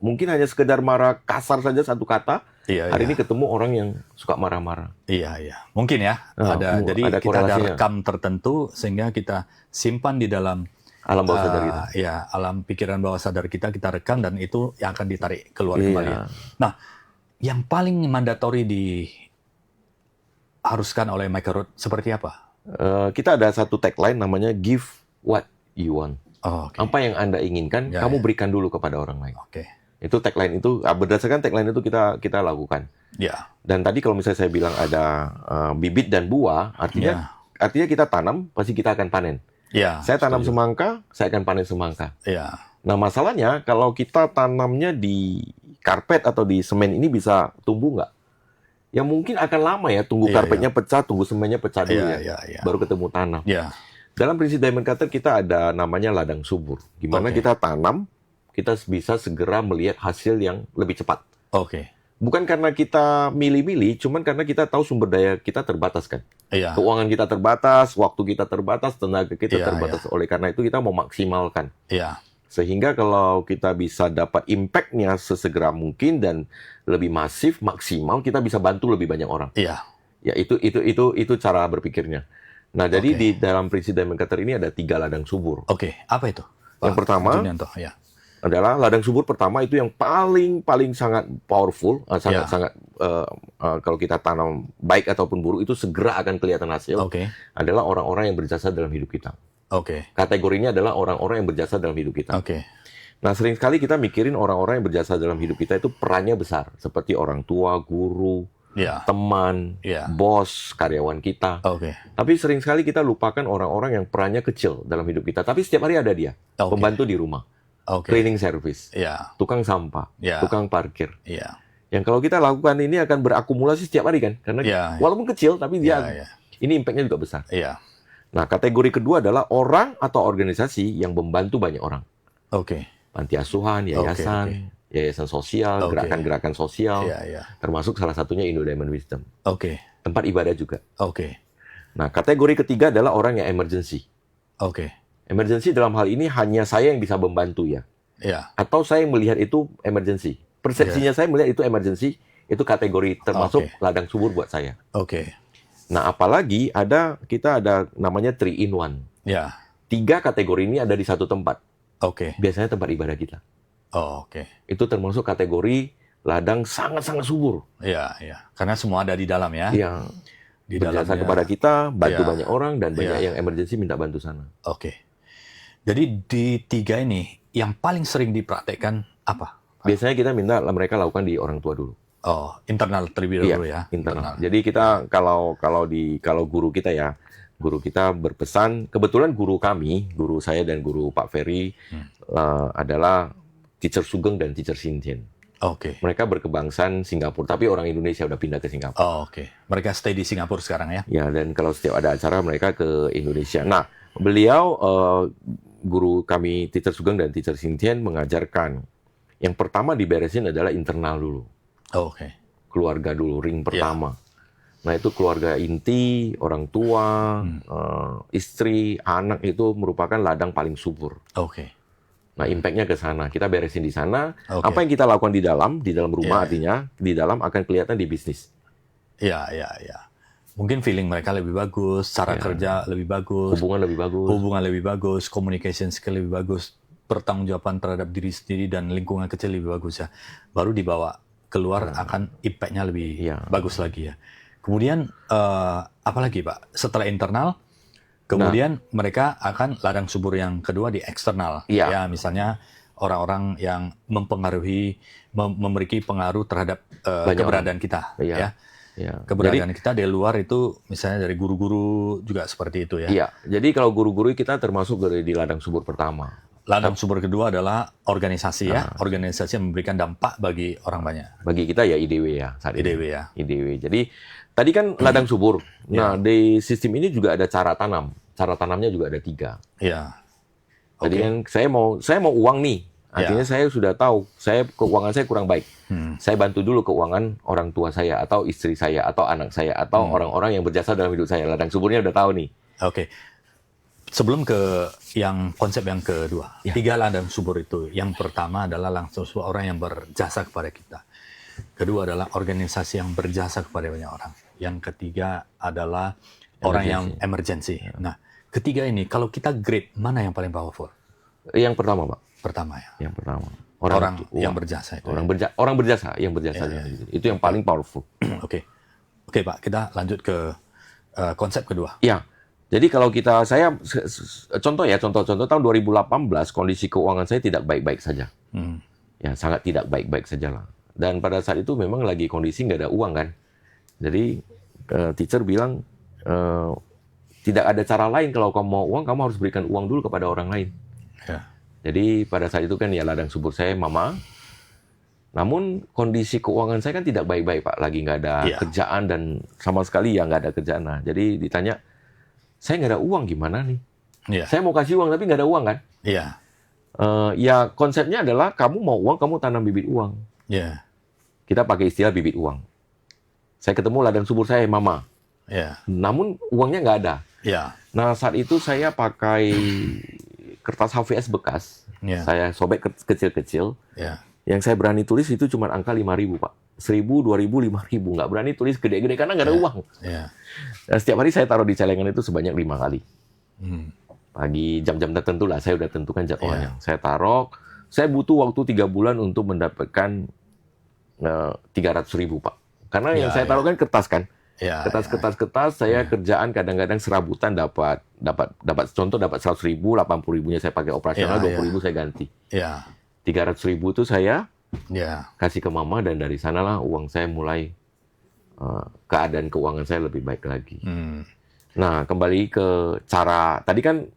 [SPEAKER 2] mungkin hanya sekedar marah kasar saja satu kata. Hari ini ketemu orang yang suka marah-marah.
[SPEAKER 1] Iya. Mungkin ya. Jadi
[SPEAKER 2] ada
[SPEAKER 1] kita ada
[SPEAKER 2] korelasinya.
[SPEAKER 1] rekam tertentu sehingga kita simpan di dalam
[SPEAKER 2] Alam bawah sadar kita.
[SPEAKER 1] Ya, alam pikiran bawah sadar kita rekam dan itu yang akan ditarik keluar
[SPEAKER 2] Iya.
[SPEAKER 1] kembali. Nah, yang paling mandatori diharuskan oleh Michael Rood seperti apa?
[SPEAKER 2] Kita ada satu tagline namanya give what you want.
[SPEAKER 1] Oh, oke.
[SPEAKER 2] Apa yang Anda inginkan,
[SPEAKER 1] Ya,
[SPEAKER 2] kamu
[SPEAKER 1] ya.
[SPEAKER 2] berikan dulu kepada orang lain.
[SPEAKER 1] Oke.
[SPEAKER 2] Itu tagline itu, berdasarkan tagline itu kita lakukan.
[SPEAKER 1] Ya.
[SPEAKER 2] Dan tadi kalau misalnya saya bilang ada bibit dan buah, artinya kita tanam, pasti kita akan panen.
[SPEAKER 1] Ya.
[SPEAKER 2] Saya tanam
[SPEAKER 1] setuju.
[SPEAKER 2] semangka, saya akan panen semangka.
[SPEAKER 1] Ya.
[SPEAKER 2] Nah, masalahnya kalau kita tanamnya di karpet atau di semen ini bisa tumbuh nggak? Ya mungkin akan lama ya, tunggu
[SPEAKER 1] Iya,
[SPEAKER 2] karpetnya pecah, tunggu semennya pecah dulu
[SPEAKER 1] Iya.
[SPEAKER 2] baru ketemu tanam.
[SPEAKER 1] Ya.
[SPEAKER 2] Dalam prinsip Diamond Cutter kita ada namanya ladang subur. Gimana
[SPEAKER 1] Oke.
[SPEAKER 2] kita tanam, kita bisa segera melihat hasil yang lebih cepat.
[SPEAKER 1] Oke.
[SPEAKER 2] Bukan karena kita milih-milih, cuman karena kita tahu sumber daya kita terbatas kan.
[SPEAKER 1] Iya.
[SPEAKER 2] Keuangan kita terbatas, waktu kita terbatas, tenaga kita
[SPEAKER 1] Iya,
[SPEAKER 2] terbatas. Oleh karena itu kita memaksimalkan.
[SPEAKER 1] Iya.
[SPEAKER 2] Sehingga kalau kita bisa dapat impact-nya sesegera mungkin dan lebih masif, maksimal, kita bisa bantu lebih banyak orang.
[SPEAKER 1] Iya.
[SPEAKER 2] Ya itu cara berpikirnya. Nah, jadi
[SPEAKER 1] Oke.
[SPEAKER 2] di dalam prinsip Diamond Cutter ini ada 3 ladang subur.
[SPEAKER 1] Oke. Apa itu?
[SPEAKER 2] Yang pertama
[SPEAKER 1] Junianto. Ya.
[SPEAKER 2] adalah ladang subur pertama itu yang paling sangat powerful, sangat kalau kita tanam baik ataupun buruk itu segera akan kelihatan hasil.
[SPEAKER 1] Oke.
[SPEAKER 2] Adalah orang-orang yang berjasa dalam hidup kita.
[SPEAKER 1] Oke.
[SPEAKER 2] Kategorinya adalah orang-orang yang berjasa dalam hidup kita.
[SPEAKER 1] Oke.
[SPEAKER 2] Nah, sering sekali kita mikirin orang-orang yang berjasa dalam hidup kita itu perannya besar, seperti orang tua, guru,
[SPEAKER 1] Ya.
[SPEAKER 2] teman,
[SPEAKER 1] Ya.
[SPEAKER 2] bos, karyawan kita.
[SPEAKER 1] Oke.
[SPEAKER 2] Tapi sering sekali kita lupakan orang-orang yang perannya kecil dalam hidup kita. Tapi setiap hari ada dia,
[SPEAKER 1] Oke.
[SPEAKER 2] pembantu di rumah,
[SPEAKER 1] Oke.
[SPEAKER 2] cleaning service,
[SPEAKER 1] Ya.
[SPEAKER 2] tukang sampah,
[SPEAKER 1] Ya.
[SPEAKER 2] tukang parkir.
[SPEAKER 1] Ya.
[SPEAKER 2] Yang kalau kita lakukan ini akan berakumulasi setiap hari kan? Karena
[SPEAKER 1] Ya.
[SPEAKER 2] walaupun kecil, tapi dia
[SPEAKER 1] Ya.
[SPEAKER 2] ini impact-nya juga besar.
[SPEAKER 1] Ya.
[SPEAKER 2] Nah, kategori kedua adalah orang atau organisasi yang membantu banyak orang.
[SPEAKER 1] Oke.
[SPEAKER 2] Panti asuhan, yayasan, yayasan sosial,
[SPEAKER 1] Oke.
[SPEAKER 2] gerakan-gerakan sosial,
[SPEAKER 1] Ya.
[SPEAKER 2] termasuk salah satunya Indo Diamond Wisdom.
[SPEAKER 1] Oke.
[SPEAKER 2] Tempat ibadah juga.
[SPEAKER 1] Oke.
[SPEAKER 2] Nah, kategori ketiga adalah orang yang emergency.
[SPEAKER 1] Oke.
[SPEAKER 2] Emergency dalam hal ini hanya saya yang bisa membantu ya.
[SPEAKER 1] Ya.
[SPEAKER 2] Atau saya yang melihat itu emergency. Persepsinya saya melihat itu emergency, itu kategori termasuk
[SPEAKER 1] Oke.
[SPEAKER 2] ladang subur buat saya.
[SPEAKER 1] Oke.
[SPEAKER 2] Nah, apalagi kita ada namanya 3 in 1.
[SPEAKER 1] Ya.
[SPEAKER 2] 3 kategori ini ada di satu tempat.
[SPEAKER 1] Oke.
[SPEAKER 2] Biasanya tempat ibadah kita.
[SPEAKER 1] Oh, oke.
[SPEAKER 2] Itu termasuk kategori ladang sangat-sangat subur.
[SPEAKER 1] Ya. Karena semua ada di dalam ya.
[SPEAKER 2] Yang
[SPEAKER 1] Di
[SPEAKER 2] berjasa
[SPEAKER 1] dalamnya.
[SPEAKER 2] kepada kita, bantu
[SPEAKER 1] Ya.
[SPEAKER 2] banyak orang, dan banyak
[SPEAKER 1] Ya.
[SPEAKER 2] yang emergency minta bantu sana.
[SPEAKER 1] Oke. Jadi di 3 ini yang paling sering dipraktekkan apa?
[SPEAKER 2] Biasanya kita minta mereka lakukan di orang tua dulu.
[SPEAKER 1] Oh, internal terlebih dahulu ya.
[SPEAKER 2] Internal. Jadi kita kalau guru kita ya, guru kita berpesan, kebetulan guru saya dan guru Pak Ferry adalah Teacher Sugeng dan Teacher Sintien.
[SPEAKER 1] Oke.
[SPEAKER 2] Mereka berkebangsaan Singapura, tapi orang Indonesia udah pindah ke Singapura.
[SPEAKER 1] Oh, oke. Mereka stay di Singapura sekarang ya.
[SPEAKER 2] Ya, dan kalau setiap ada acara mereka ke Indonesia. Nah, beliau guru kami Teacher Sugeng dan Teacher Sintien mengajarkan yang pertama diberesin adalah internal dulu.
[SPEAKER 1] Oh, oke.
[SPEAKER 2] Keluarga dulu, ring pertama. Nah, itu keluarga inti, orang tua, istri, anak itu merupakan ladang paling subur.
[SPEAKER 1] Oke.
[SPEAKER 2] Nah, impact-nya ke sana. Kita beresin di sana.
[SPEAKER 1] Oke.
[SPEAKER 2] Apa yang kita lakukan di dalam rumah
[SPEAKER 1] Iya.
[SPEAKER 2] artinya di dalam akan kelihatan di bisnis.
[SPEAKER 1] Ya. Mungkin feeling mereka lebih bagus, cara kerja lebih bagus,
[SPEAKER 2] Hubungan lebih bagus.
[SPEAKER 1] hubungan lebih bagus, communication skill lebih bagus, pertanggungjawaban terhadap diri sendiri dan lingkungan kecil lebih bagus ya. Baru dibawa keluar akan impact-nya lebih
[SPEAKER 2] Iya.
[SPEAKER 1] bagus lagi ya. Kemudian apa lagi Pak? Setelah internal, kemudian mereka akan ladang subur yang kedua di eksternal.
[SPEAKER 2] Iya.
[SPEAKER 1] Ya, misalnya orang-orang yang mempengaruhi, memiliki pengaruh terhadap
[SPEAKER 2] Banyak
[SPEAKER 1] keberadaan kita.
[SPEAKER 2] Iya.
[SPEAKER 1] Ya.
[SPEAKER 2] Ya.
[SPEAKER 1] Keberadaan kita di luar itu misalnya dari guru-guru juga seperti itu ya.
[SPEAKER 2] Iya. Jadi kalau guru-guru kita termasuk di ladang subur pertama.
[SPEAKER 1] Ladang subur kedua adalah organisasi ya. Organisasi yang memberikan dampak bagi orang banyak.
[SPEAKER 2] Bagi kita ya IDW ya saat ini.
[SPEAKER 1] IDW ya.
[SPEAKER 2] IDW. Jadi tadi kan ladang subur. Nah, di sistem ini juga ada cara tanam. Cara tanamnya juga ada 3.
[SPEAKER 1] Iya.
[SPEAKER 2] Tadi kan saya mau uang nih. Artinya saya sudah tahu, keuangan saya kurang baik. Saya bantu dulu keuangan orang tua saya atau istri saya atau anak saya atau orang-orang yang berjasa dalam hidup saya. Ladang suburnya udah tahu nih.
[SPEAKER 1] Oke. sebelum ke yang konsep yang kedua,
[SPEAKER 2] Ya.
[SPEAKER 1] 3 ladang subur itu. Yang pertama adalah langsung orang yang berjasa kepada kita. Kedua adalah organisasi yang berjasa kepada banyak orang. Yang ketiga adalah orang yang emergency. Nah, ketiga ini kalau kita grade mana yang paling powerful?
[SPEAKER 2] Yang pertama, Pak.
[SPEAKER 1] Pertama ya.
[SPEAKER 2] Yang pertama.
[SPEAKER 1] Orang yang berjasa itu.
[SPEAKER 2] Orang berjasa yang berjasa. Itu yang paling powerful.
[SPEAKER 1] Oke, Pak, kita lanjut ke konsep kedua.
[SPEAKER 2] Ya. Jadi kalau contoh tahun 2018 kondisi keuangan saya tidak baik-baik saja. Ya, sangat tidak baik-baik saja lah. Dan pada saat itu memang lagi kondisi nggak ada uang kan. Jadi teacher bilang tidak ada cara lain kalau kamu mau uang, kamu harus berikan uang dulu kepada orang lain.
[SPEAKER 1] Ya.
[SPEAKER 2] Jadi pada saat itu kan ya ladang subur saya mama. Namun kondisi keuangan saya kan tidak baik-baik Pak. Lagi nggak ada kerjaan dan sama sekali ya nggak ada kerjaan. Nah, jadi ditanya, saya nggak ada uang gimana nih?
[SPEAKER 1] Ya.
[SPEAKER 2] Saya mau kasih uang tapi nggak ada uang kan?
[SPEAKER 1] Iya.
[SPEAKER 2] Ya konsepnya adalah kamu mau uang, kamu tanam bibit uang.
[SPEAKER 1] Iya.
[SPEAKER 2] Kita pakai istilah bibit uang. Saya ketemu ladang subur saya mama.
[SPEAKER 1] Iya.
[SPEAKER 2] Namun uangnya nggak ada.
[SPEAKER 1] Iya.
[SPEAKER 2] Nah saat itu saya pakai kertas HVS bekas.
[SPEAKER 1] Iya.
[SPEAKER 2] Saya sobek kecil-kecil.
[SPEAKER 1] Iya.
[SPEAKER 2] Yang saya berani tulis itu cuma angka 5.000 Pak. 1.000, 2.000, 5.000. Nggak berani tulis gede-gede karena nggak ada uang.
[SPEAKER 1] Iya.
[SPEAKER 2] Dan setiap hari saya taruh di celengan itu sebanyak 5 kali.
[SPEAKER 1] Hmm.
[SPEAKER 2] Pagi jam-jam tertentu lah, saya udah tentukan jadwalnya. Saya taruh, saya butuh waktu 3 bulan untuk mendapatkan 300.000 Pak. Karena yang saya taruh kan kertas kan.
[SPEAKER 1] Ya,
[SPEAKER 2] Kertas, saya kerjaan kadang-kadang serabutan dapat contoh dapat 100.000, 80.000-nya saya pakai operasional, 20.000 saya ganti.
[SPEAKER 1] Iya.
[SPEAKER 2] 300.000 itu saya
[SPEAKER 1] Iya.
[SPEAKER 2] kasih ke mama dan dari sanalah uang saya mulai keadaan keuangan saya lebih baik lagi. Nah, kembali ke cara tadi kan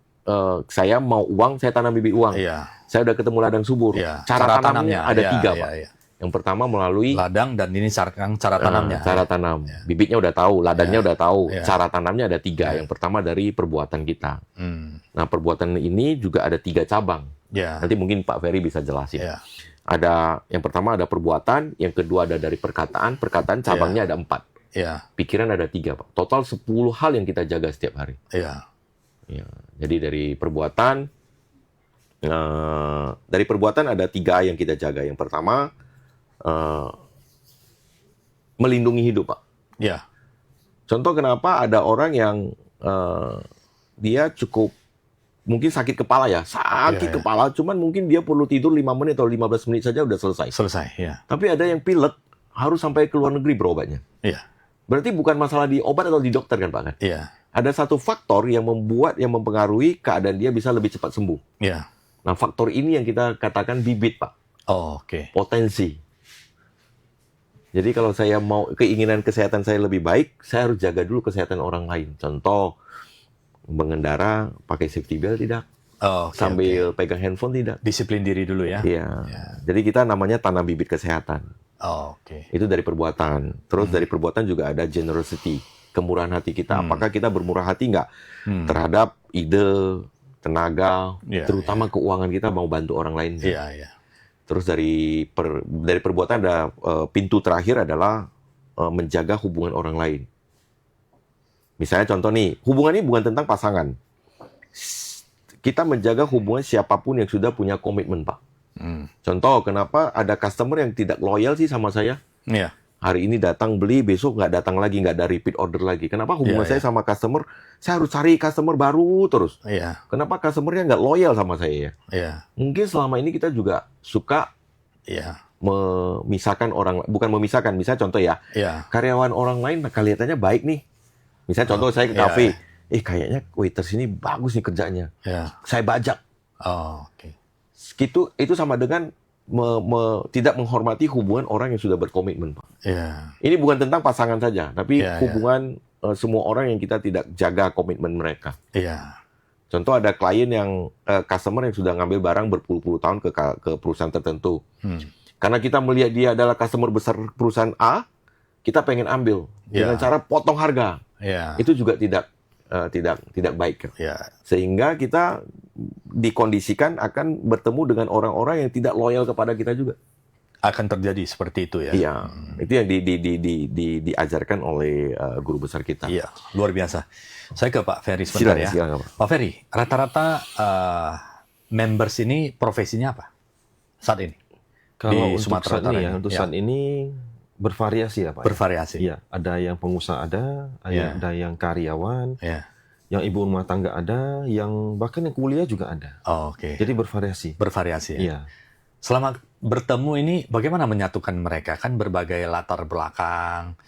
[SPEAKER 2] saya mau uang, saya tanam bibit uang.
[SPEAKER 1] Iya.
[SPEAKER 2] Saya udah ketemu ladang subur.
[SPEAKER 1] Iya.
[SPEAKER 2] Cara tanamnya ada 3, Pak.
[SPEAKER 1] Iya.
[SPEAKER 2] Yang pertama melalui
[SPEAKER 1] Ladang dan ini cara tanamnya.
[SPEAKER 2] cara tanam. Bibitnya udah tahu, ladangnya udah tahu.
[SPEAKER 1] Iya.
[SPEAKER 2] Cara tanamnya ada 3. Yang pertama dari perbuatan kita. Nah, perbuatan ini juga ada 3 cabang.
[SPEAKER 1] Iya.
[SPEAKER 2] Nanti mungkin Pak Ferry bisa jelasin.
[SPEAKER 1] Iya.
[SPEAKER 2] Ada yang pertama ada perbuatan, yang kedua ada dari perkataan cabangnya ada 4.
[SPEAKER 1] Iya.
[SPEAKER 2] Pikiran ada 3, Pak. Total 10 hal yang kita jaga setiap hari.
[SPEAKER 1] Iya.
[SPEAKER 2] Ya. Jadi dari perbuatan ada 3 yang kita jaga. Yang pertama melindungi hidup, Pak.
[SPEAKER 1] Iya.
[SPEAKER 2] Contoh kenapa ada orang yang dia cukup mungkin sakit kepala ya, kepala, cuman mungkin dia perlu tidur 5 menit atau 15 menit saja udah selesai.
[SPEAKER 1] Ya.
[SPEAKER 2] Tapi ada yang pilek harus sampai ke luar negeri berobatnya.
[SPEAKER 1] Iya.
[SPEAKER 2] Berarti bukan masalah di obat atau di dokter kan Pak kan?
[SPEAKER 1] Iya.
[SPEAKER 2] Ada satu faktor yang mempengaruhi keadaan dia bisa lebih cepat sembuh.
[SPEAKER 1] Iya.
[SPEAKER 2] Nah, faktor ini yang kita katakan bibit, Pak.
[SPEAKER 1] Oh, oke.
[SPEAKER 2] Potensi. Jadi kalau saya mau keinginan kesehatan saya lebih baik, saya harus jaga dulu kesehatan orang lain. Contoh, mengendara pakai safety belt tidak?
[SPEAKER 1] Oh,
[SPEAKER 2] Sambil pegang handphone tidak?
[SPEAKER 1] Disiplin diri dulu ya.
[SPEAKER 2] Iya. Jadi kita namanya tanam bibit kesehatan.
[SPEAKER 1] Oh, oke.
[SPEAKER 2] Itu dari perbuatan. Terus dari perbuatan juga ada generosity, kemurahan hati kita. Apakah kita bermurah hati nggak terhadap ide, tenaga, terutama keuangan kita mau bantu orang lain?
[SPEAKER 1] Iya.
[SPEAKER 2] Terus dari perbuatan ada pintu terakhir adalah menjaga hubungan orang lain. Misalnya contoh nih, hubungan ini bukan tentang pasangan. Kita menjaga hubungan siapapun yang sudah punya komitmen, Pak. Contoh, kenapa ada customer yang tidak loyal sih sama saya?
[SPEAKER 1] Iya.
[SPEAKER 2] Hari ini datang beli, besok nggak datang lagi, nggak ada repeat order lagi. Kenapa hubungan saya sama customer, saya harus cari customer baru terus.
[SPEAKER 1] Iya.
[SPEAKER 2] Kenapa customernya nggak loyal sama saya ya?
[SPEAKER 1] Iya.
[SPEAKER 2] Mungkin selama ini kita juga suka memisahkan orang, bukan memisahkan, misalnya contoh ya, karyawan orang lain kelihatannya baik nih. Misalnya contoh saya ke kafe, kayaknya waiters ini bagus nih kerjanya. Saya bajak.
[SPEAKER 1] Oh, oke.
[SPEAKER 2] Itu sama dengan tidak menghormati hubungan orang yang sudah berkomitmen, Pak. Ini bukan tentang pasangan saja, tapi hubungan semua orang yang kita tidak jaga komitmen mereka. Contoh ada klien yang customer yang sudah ngambil barang berpuluh-puluh tahun ke perusahaan tertentu. Karena kita melihat dia adalah customer besar perusahaan A, kita pengen ambil dengan cara potong harga. Itu juga tidak baik. Sehingga kita dikondisikan akan bertemu dengan orang-orang yang tidak loyal kepada kita juga.
[SPEAKER 1] akan terjadi seperti itu ya.
[SPEAKER 2] Iya, itu yang diajarkan oleh guru besar kita.
[SPEAKER 1] Iya, luar biasa. Saya ke Pak Ferry sebentar ya.
[SPEAKER 2] Silakan, Pak.
[SPEAKER 1] Pak Ferry, rata-rata members ini profesinya apa saat ini?
[SPEAKER 3] Kalau
[SPEAKER 1] Di
[SPEAKER 3] untuk
[SPEAKER 1] Sumatera
[SPEAKER 3] saat
[SPEAKER 1] Utara
[SPEAKER 3] ini ya,
[SPEAKER 1] ini.
[SPEAKER 3] untuk
[SPEAKER 1] Ya.
[SPEAKER 3] saat ini bervariasi ya Pak.
[SPEAKER 1] Bervariasi.
[SPEAKER 3] Iya, ada yang pengusaha ada
[SPEAKER 1] Ya.
[SPEAKER 3] yang karyawan,
[SPEAKER 1] Ya.
[SPEAKER 3] yang ibu rumah tangga ada, yang bahkan yang kuliah juga ada.
[SPEAKER 1] Oh, oke.
[SPEAKER 3] Jadi bervariasi.
[SPEAKER 1] Bervariasi ya.
[SPEAKER 3] Iya.
[SPEAKER 1] Selama bertemu ini, bagaimana menyatukan mereka? Kan berbagai latar belakang,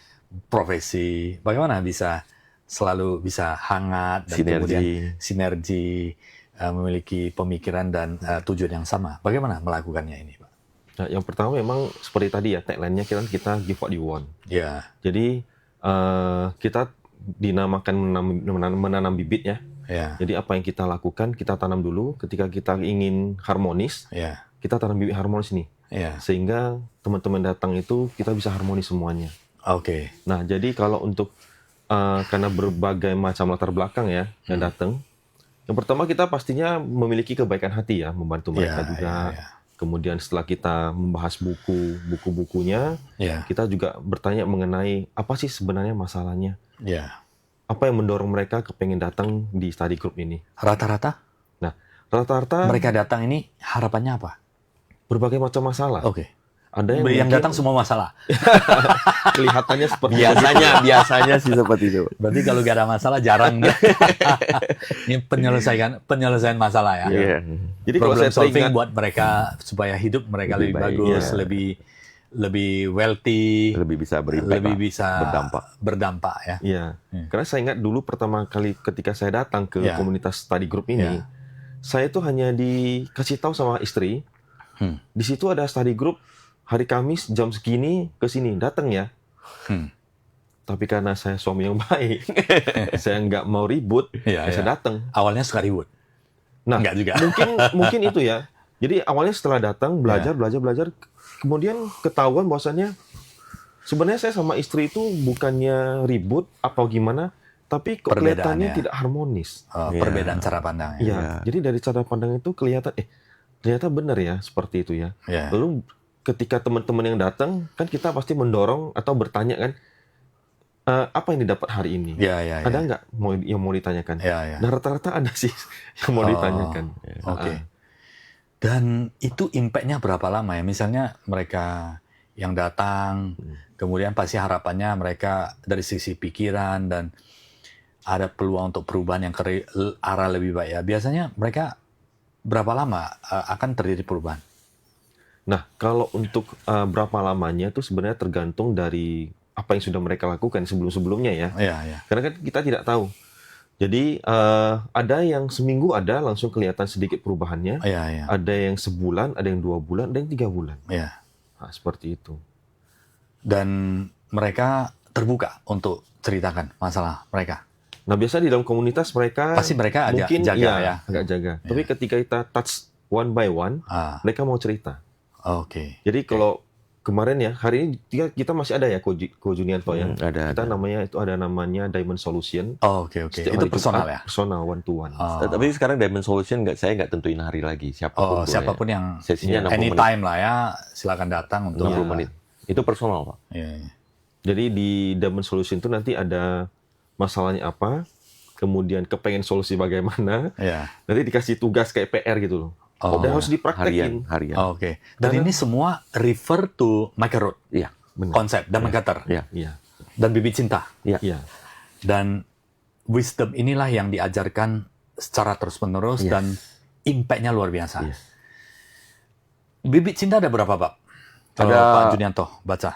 [SPEAKER 1] profesi. Bagaimana bisa selalu bisa hangat dan kemudian sinergi, memiliki pemikiran dan tujuan yang sama. Bagaimana melakukannya ini, Pak?
[SPEAKER 3] Nah, yang pertama memang seperti tadi ya, tagline-nya kita give what you want.
[SPEAKER 1] Ya.
[SPEAKER 3] Jadi kita dinamakan menanam bibit ya.
[SPEAKER 1] Ya.
[SPEAKER 3] Jadi apa yang kita lakukan, kita tanam dulu. Ketika kita ingin harmonis,
[SPEAKER 1] Ya.
[SPEAKER 3] kita tanam bibit harmonis nih.
[SPEAKER 1] Ya.
[SPEAKER 3] Sehingga teman-teman datang itu kita bisa harmonis semuanya.
[SPEAKER 1] Oke.
[SPEAKER 3] Nah, jadi kalau untuk karena berbagai macam latar belakang ya yang datang, yang pertama kita pastinya memiliki kebaikan hati ya, membantu mereka juga.
[SPEAKER 1] Ya.
[SPEAKER 3] Kemudian setelah kita membahas buku-bukunya,
[SPEAKER 1] Ya.
[SPEAKER 3] kita juga bertanya mengenai apa sih sebenarnya masalahnya,
[SPEAKER 1] Ya.
[SPEAKER 3] apa yang mendorong mereka kepengen datang di study group ini.
[SPEAKER 1] Rata-rata
[SPEAKER 3] Nah, rata-rata
[SPEAKER 1] mereka datang ini harapannya apa?
[SPEAKER 3] berbagai macam masalah.
[SPEAKER 1] Oke.
[SPEAKER 3] Ada
[SPEAKER 1] Yang
[SPEAKER 3] mungkin
[SPEAKER 1] datang semua masalah.
[SPEAKER 3] kelihatannya seperti
[SPEAKER 2] biasanya sih seperti itu.
[SPEAKER 1] Berarti kalau gak ada masalah jarang. Ini penyelesaian masalah ya.
[SPEAKER 2] Iya.
[SPEAKER 3] Jadi kalau
[SPEAKER 1] Problem
[SPEAKER 3] saya
[SPEAKER 1] solving
[SPEAKER 3] teringat,
[SPEAKER 1] buat mereka supaya hidup mereka
[SPEAKER 2] Lebih
[SPEAKER 1] lebih
[SPEAKER 2] baik,
[SPEAKER 1] bagus,
[SPEAKER 2] ya.
[SPEAKER 1] lebih wealthy,
[SPEAKER 2] Lebih bisa berimpact,
[SPEAKER 1] lebih
[SPEAKER 2] Pak.
[SPEAKER 1] bisa berdampak ya.
[SPEAKER 3] iya, karena saya ingat dulu pertama kali ketika saya datang ke
[SPEAKER 1] Ya.
[SPEAKER 3] komunitas study group ini,
[SPEAKER 1] Ya.
[SPEAKER 3] saya tuh hanya dikasih tahu sama istri, di situ ada study group hari Kamis jam segini ke sini, datang ya. Tapi karena saya suami yang baik, saya nggak mau ribut,
[SPEAKER 1] Iya,
[SPEAKER 3] saya
[SPEAKER 1] iya.
[SPEAKER 3] datang.
[SPEAKER 1] Awalnya suka ribut.
[SPEAKER 3] Nah,
[SPEAKER 1] Enggak juga.
[SPEAKER 3] mungkin itu ya. Jadi awalnya setelah datang belajar, kemudian ketahuan bahwasannya sebenarnya saya sama istri itu bukannya ribut atau gimana, tapi kok kelihatannya
[SPEAKER 1] Perbedaannya.
[SPEAKER 3] tidak harmonis.
[SPEAKER 1] Perbedaan cara pandang ya.
[SPEAKER 3] Iya. Jadi dari cara pandang itu kelihatan, ternyata benar ya seperti itu ya.
[SPEAKER 1] Ya.
[SPEAKER 3] Lalu ketika teman-teman yang datang, kan kita pasti mendorong atau bertanya kan, apa yang didapat hari ini?
[SPEAKER 1] Ya, ya,
[SPEAKER 3] Ada
[SPEAKER 1] ya.
[SPEAKER 3] nggak yang mau ditanyakan?
[SPEAKER 1] Ya, ya.
[SPEAKER 3] Nah rata-rata ada sih yang mau ditanyakan.
[SPEAKER 1] Oke. Dan itu impact-nya berapa lama ya? Misalnya mereka yang datang, kemudian pasti harapannya mereka dari sisi pikiran dan ada peluang untuk perubahan yang ke arah lebih baik ya. Biasanya mereka berapa lama akan terjadi perubahan?
[SPEAKER 3] Nah, kalau untuk berapa lamanya itu sebenarnya tergantung dari apa yang sudah mereka lakukan sebelum-sebelumnya ya.
[SPEAKER 1] Iya, iya.
[SPEAKER 3] Karena kan kita tidak tahu. Jadi ada yang seminggu ada langsung kelihatan sedikit perubahannya.
[SPEAKER 1] Iya, iya.
[SPEAKER 3] Ada yang sebulan, ada yang 2 bulan, ada yang 3 bulan.
[SPEAKER 1] Iya.
[SPEAKER 3] Nah, seperti itu.
[SPEAKER 1] Dan mereka terbuka untuk ceritakan masalah mereka.
[SPEAKER 3] Nah, biasa di dalam komunitas mereka
[SPEAKER 1] Pasti mereka agak
[SPEAKER 3] mungkin
[SPEAKER 1] jaga ya.
[SPEAKER 3] agak jaga. Tapi ketika kita touch one by one, mereka mau cerita.
[SPEAKER 1] Oke.
[SPEAKER 3] Jadi kalau kemarin ya, hari ini kita masih ada ya Ko Junianto ya.
[SPEAKER 2] Ada.
[SPEAKER 3] Ada namanya Diamond Solution.
[SPEAKER 1] Oh, oke.
[SPEAKER 3] Setiap
[SPEAKER 1] Itu
[SPEAKER 3] hari
[SPEAKER 1] personal
[SPEAKER 3] Jumat,
[SPEAKER 1] ya?
[SPEAKER 3] Personal one to one.
[SPEAKER 2] Tapi sekarang Diamond Solution saya nggak tentuin hari lagi. Siapapun boleh.
[SPEAKER 1] Siapapun yang
[SPEAKER 2] Sesinya 60
[SPEAKER 1] anytime lah ya, silakan datang untuk
[SPEAKER 2] 60 menit. Itu personal, Pak.
[SPEAKER 1] Iya, iya.
[SPEAKER 3] Jadi di Diamond Solution itu nanti ada masalahnya apa, kemudian kepengen solusi bagaimana,
[SPEAKER 1] Iya.
[SPEAKER 3] nanti dikasih tugas kayak PR gitu loh. Dan harus dipraktekin.
[SPEAKER 2] Harian.
[SPEAKER 1] Oh, oke. Dan ini semua refer to Michael Road,
[SPEAKER 2] Iya.
[SPEAKER 3] Benar.
[SPEAKER 1] konsep dan Cutter
[SPEAKER 2] Iya.
[SPEAKER 3] Iya.
[SPEAKER 1] dan bibit cinta.
[SPEAKER 3] Iya.
[SPEAKER 1] Dan wisdom inilah yang diajarkan secara terus-menerus
[SPEAKER 2] Yes.
[SPEAKER 1] dan impact-nya luar biasa.
[SPEAKER 2] Yes.
[SPEAKER 1] Bibit cinta ada berapa, Pak? Kalau
[SPEAKER 2] Ada-
[SPEAKER 1] Pak Junianto baca.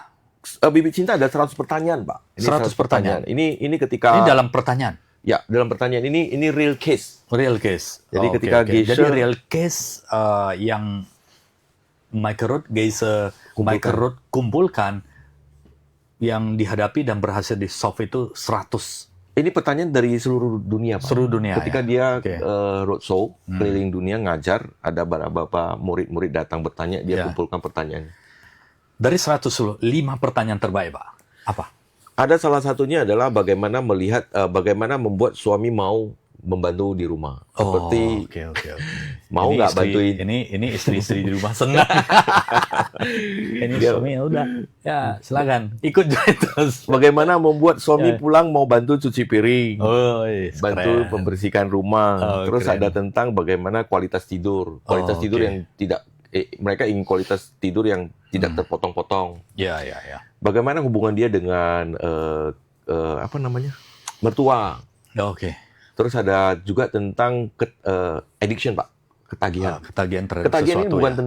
[SPEAKER 2] Bibit cinta ada 100 pertanyaan, Pak.
[SPEAKER 1] 100 pertanyaan.
[SPEAKER 2] Ini ketika
[SPEAKER 1] Ini dalam pertanyaan.
[SPEAKER 2] Ya, dalam pertanyaan ini real case.
[SPEAKER 1] Real case.
[SPEAKER 2] Jadi
[SPEAKER 1] Oke,
[SPEAKER 2] ketika
[SPEAKER 1] oke.
[SPEAKER 2] Geisha-
[SPEAKER 1] Jadi real case yang Michael Road kumpulkan yang dihadapi dan berhasil di solve itu 100
[SPEAKER 2] Ini pertanyaan dari seluruh dunia, Pak.
[SPEAKER 1] seluruh dunia.
[SPEAKER 2] Ketika
[SPEAKER 1] ya?
[SPEAKER 2] dia
[SPEAKER 1] Oke.
[SPEAKER 2] roadshow keliling dunia ngajar, ada beberapa murid-murid datang bertanya, dia
[SPEAKER 1] Ya.
[SPEAKER 2] kumpulkan pertanyaan.
[SPEAKER 1] Dari 100, 5 pertanyaan terbaik, Pak. Apa?
[SPEAKER 2] Ada salah satunya adalah bagaimana melihat, bagaimana membuat suami mau membantu di rumah.
[SPEAKER 1] Oh,
[SPEAKER 2] Seperti
[SPEAKER 1] oke.
[SPEAKER 2] mau
[SPEAKER 1] Ini
[SPEAKER 2] nggak
[SPEAKER 1] istri-
[SPEAKER 2] bantuin?
[SPEAKER 1] Ini istri-istri di rumah senang. Ini suami ya udah, ya silakan ikut join terus.
[SPEAKER 2] Bagaimana membuat suami
[SPEAKER 1] Ya.
[SPEAKER 2] pulang mau bantu cuci piring,
[SPEAKER 1] Oh,
[SPEAKER 2] bantu
[SPEAKER 1] keren.
[SPEAKER 2] membersihkan rumah.
[SPEAKER 1] Oh,
[SPEAKER 2] Terus
[SPEAKER 1] keren.
[SPEAKER 2] ada tentang bagaimana kualitas tidur. Kualitas
[SPEAKER 1] Oh,
[SPEAKER 2] tidur
[SPEAKER 1] oke.
[SPEAKER 2] yang tidak mereka ingin kualitas tidur yang tidak terpotong-potong.
[SPEAKER 1] Ya.
[SPEAKER 2] Bagaimana hubungan dia dengan apa namanya? Mertua.
[SPEAKER 1] Oke.
[SPEAKER 2] Terus ada juga tentang addiction, Pak, ketagihan.
[SPEAKER 1] Ketagihan terhadap
[SPEAKER 2] Ketagihan ini
[SPEAKER 1] sesuatu
[SPEAKER 2] bukan
[SPEAKER 1] ya.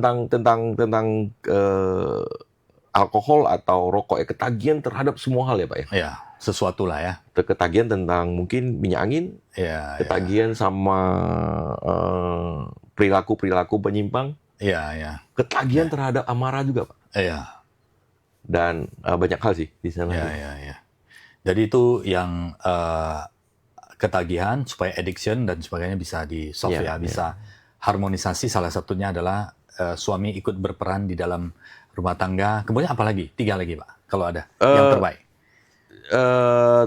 [SPEAKER 2] tentang alkohol atau rokok ya, ketagihan terhadap semua hal ya, Pak ya.
[SPEAKER 1] Ya, sesuatu lah ya.
[SPEAKER 2] Ketagihan tentang mungkin minyak angin,
[SPEAKER 1] Ya.
[SPEAKER 2] ketagihan sama perilaku-perilaku penyimpang,
[SPEAKER 1] Ya.
[SPEAKER 2] ketagihan terhadap amarah juga, Pak.
[SPEAKER 1] Ya.
[SPEAKER 2] Dan banyak hal sih di sana.
[SPEAKER 1] Ya. Jadi itu yang ketagihan supaya addiction dan sebagainya bisa di-solve
[SPEAKER 2] Ya,
[SPEAKER 1] ya, bisa harmonisasi. Salah satunya adalah suami ikut berperan di dalam rumah tangga. Kemudian apa lagi? 3 lagi, Pak, kalau ada yang terbaik.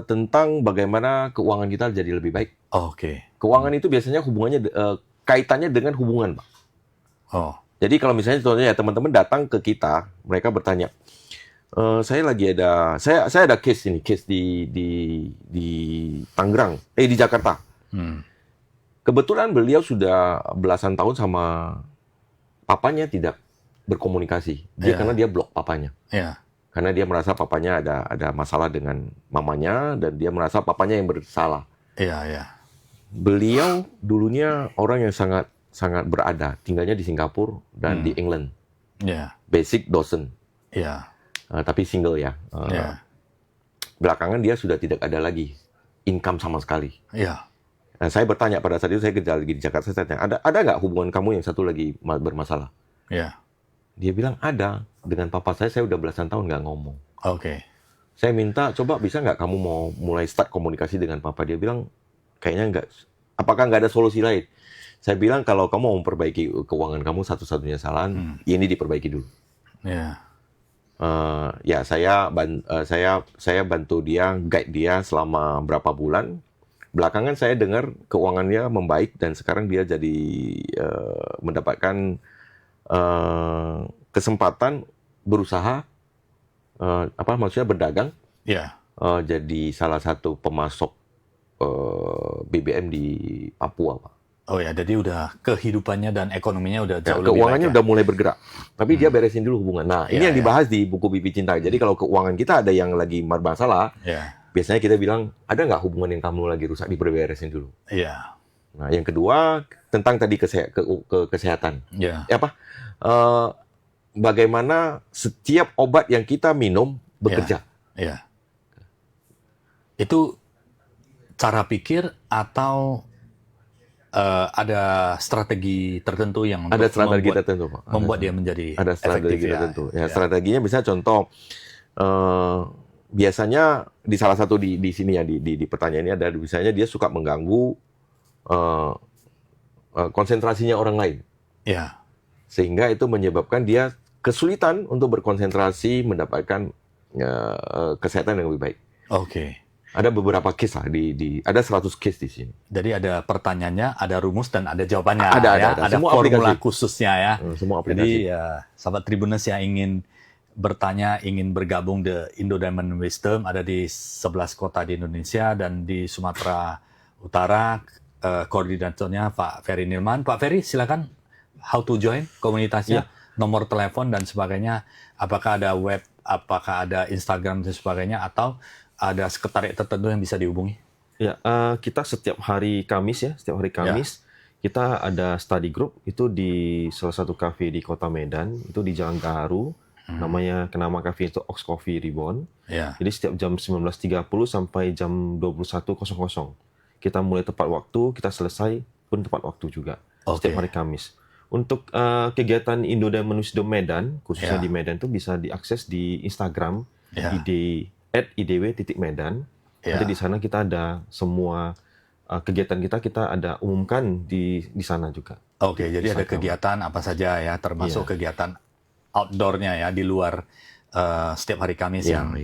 [SPEAKER 2] Tentang bagaimana keuangan kita jadi lebih baik.
[SPEAKER 1] Oke.
[SPEAKER 2] Keuangan itu biasanya hubungannya kaitannya dengan hubungan, Pak.
[SPEAKER 1] Oh,
[SPEAKER 2] Jadi kalau misalnya contohnya ya teman-teman datang ke kita, mereka bertanya, saya ada case di Tangerang, di Jakarta. Kebetulan beliau sudah belasan tahun sama papanya tidak berkomunikasi. Karena dia blok papanya.
[SPEAKER 1] ya.
[SPEAKER 2] Karena dia merasa papanya ada masalah dengan mamanya dan dia merasa papanya yang bersalah.
[SPEAKER 1] Iya.
[SPEAKER 2] Beliau dulunya orang yang sangat berada, tinggalnya di Singapura dan di England.
[SPEAKER 1] Iya.
[SPEAKER 2] Basic dosen.
[SPEAKER 1] Iya.
[SPEAKER 2] Tapi single ya.
[SPEAKER 1] Iya.
[SPEAKER 2] Belakangan dia sudah tidak ada lagi income sama sekali.
[SPEAKER 1] Iya.
[SPEAKER 2] Nah, saya bertanya pada saat itu saya kerja lagi di Jakarta, saya tanya, ada nggak hubungan kamu yang satu lagi bermasalah?
[SPEAKER 1] Iya.
[SPEAKER 2] Dia bilang ada. Dengan papa saya udah belasan tahun nggak ngomong.
[SPEAKER 1] Oke.
[SPEAKER 2] Saya minta, coba bisa nggak kamu mau mulai start komunikasi dengan papa? Dia bilang, kayaknya nggak. Apakah nggak ada solusi lain? Saya bilang, kalau kamu mau memperbaiki keuangan kamu, satu-satunya saran, ini diperbaiki dulu.
[SPEAKER 1] Iya.
[SPEAKER 2] Saya bantu dia, guide dia selama berapa bulan. Belakangan saya dengar keuangannya membaik dan sekarang dia jadi mendapatkan kesempatan berusaha, maksudnya berdagang.
[SPEAKER 1] Iya.
[SPEAKER 2] Jadi salah satu pemasok BBM di Papua, Pak.
[SPEAKER 1] Oh ya, jadi udah kehidupannya dan ekonominya udah jauh lebih
[SPEAKER 2] Keuangannya
[SPEAKER 1] baik.
[SPEAKER 2] udah mulai bergerak, tapi dia beresin dulu hubungan. Nah, ini yang dibahas di buku Bibi Cinta. Jadi kalau keuangan kita ada yang lagi bermasalah, biasanya kita bilang, ada nggak hubungan yang kamu lagi rusak, diberesin dulu.
[SPEAKER 1] Iya.
[SPEAKER 2] Nah, yang kedua tentang tadi kesehatan.
[SPEAKER 1] Iya.
[SPEAKER 2] Bagaimana setiap obat yang kita minum bekerja.
[SPEAKER 1] Iya. Itu cara pikir atau ada strategi tertentu yang
[SPEAKER 2] Ada strategi tertentu, Pak.
[SPEAKER 1] membuat dia menjadi
[SPEAKER 2] Ada strategi
[SPEAKER 1] efektif
[SPEAKER 2] tertentu. Strateginya bisa contoh, biasanya di salah satu di sini ya di pertanyaan ini ada misalnya dia suka mengganggu konsentrasinya orang lain.
[SPEAKER 1] Iya.
[SPEAKER 2] Sehingga itu menyebabkan dia kesulitan untuk berkonsentrasi mendapatkan kesehatan yang lebih baik.
[SPEAKER 1] Oke.
[SPEAKER 2] Ada beberapa case lah ada 100 case di sini.
[SPEAKER 1] Jadi ada pertanyaannya, ada rumus dan ada jawabannya.
[SPEAKER 2] Ada.
[SPEAKER 1] Ada
[SPEAKER 2] Semua
[SPEAKER 1] formula
[SPEAKER 2] aplikasi.
[SPEAKER 1] khususnya ya.
[SPEAKER 2] Semua aplikasi.
[SPEAKER 1] Jadi sahabat Tribuners yang ingin bertanya, ingin bergabung di Indo Diamond Wisdom, ada di 11 kota di Indonesia dan di Sumatera Utara. Koordinatornya Pak Ferry Nirman. Pak Ferry, silakan, how to join komunitasnya, nomor telepon dan sebagainya. Apakah ada web, apakah ada Instagram dan sebagainya, atau ada sekretariat tertentu yang bisa dihubungi?
[SPEAKER 3] Ya, kita setiap hari Kamis kita ada study group itu di salah satu kafe di Kota Medan, itu di Jalan Gaharu. Nama kafe itu Ox Coffee Reborn.
[SPEAKER 1] Ya.
[SPEAKER 3] Jadi setiap jam 19.30 sampai jam 21.00. Kita mulai tepat waktu, kita selesai pun tepat waktu juga. Setiap hari Kamis. Untuk kegiatan Indo Diamond Wisdom Medan, khususnya di Medan itu bisa diakses di Instagram @idw.medan. Nanti di sana kita ada semua kegiatan kita ada umumkan di sana juga.
[SPEAKER 1] Oke, jadi ada kegiatan apa saja ya, termasuk kegiatan outdoor-nya ya, di luar setiap hari Kamis yang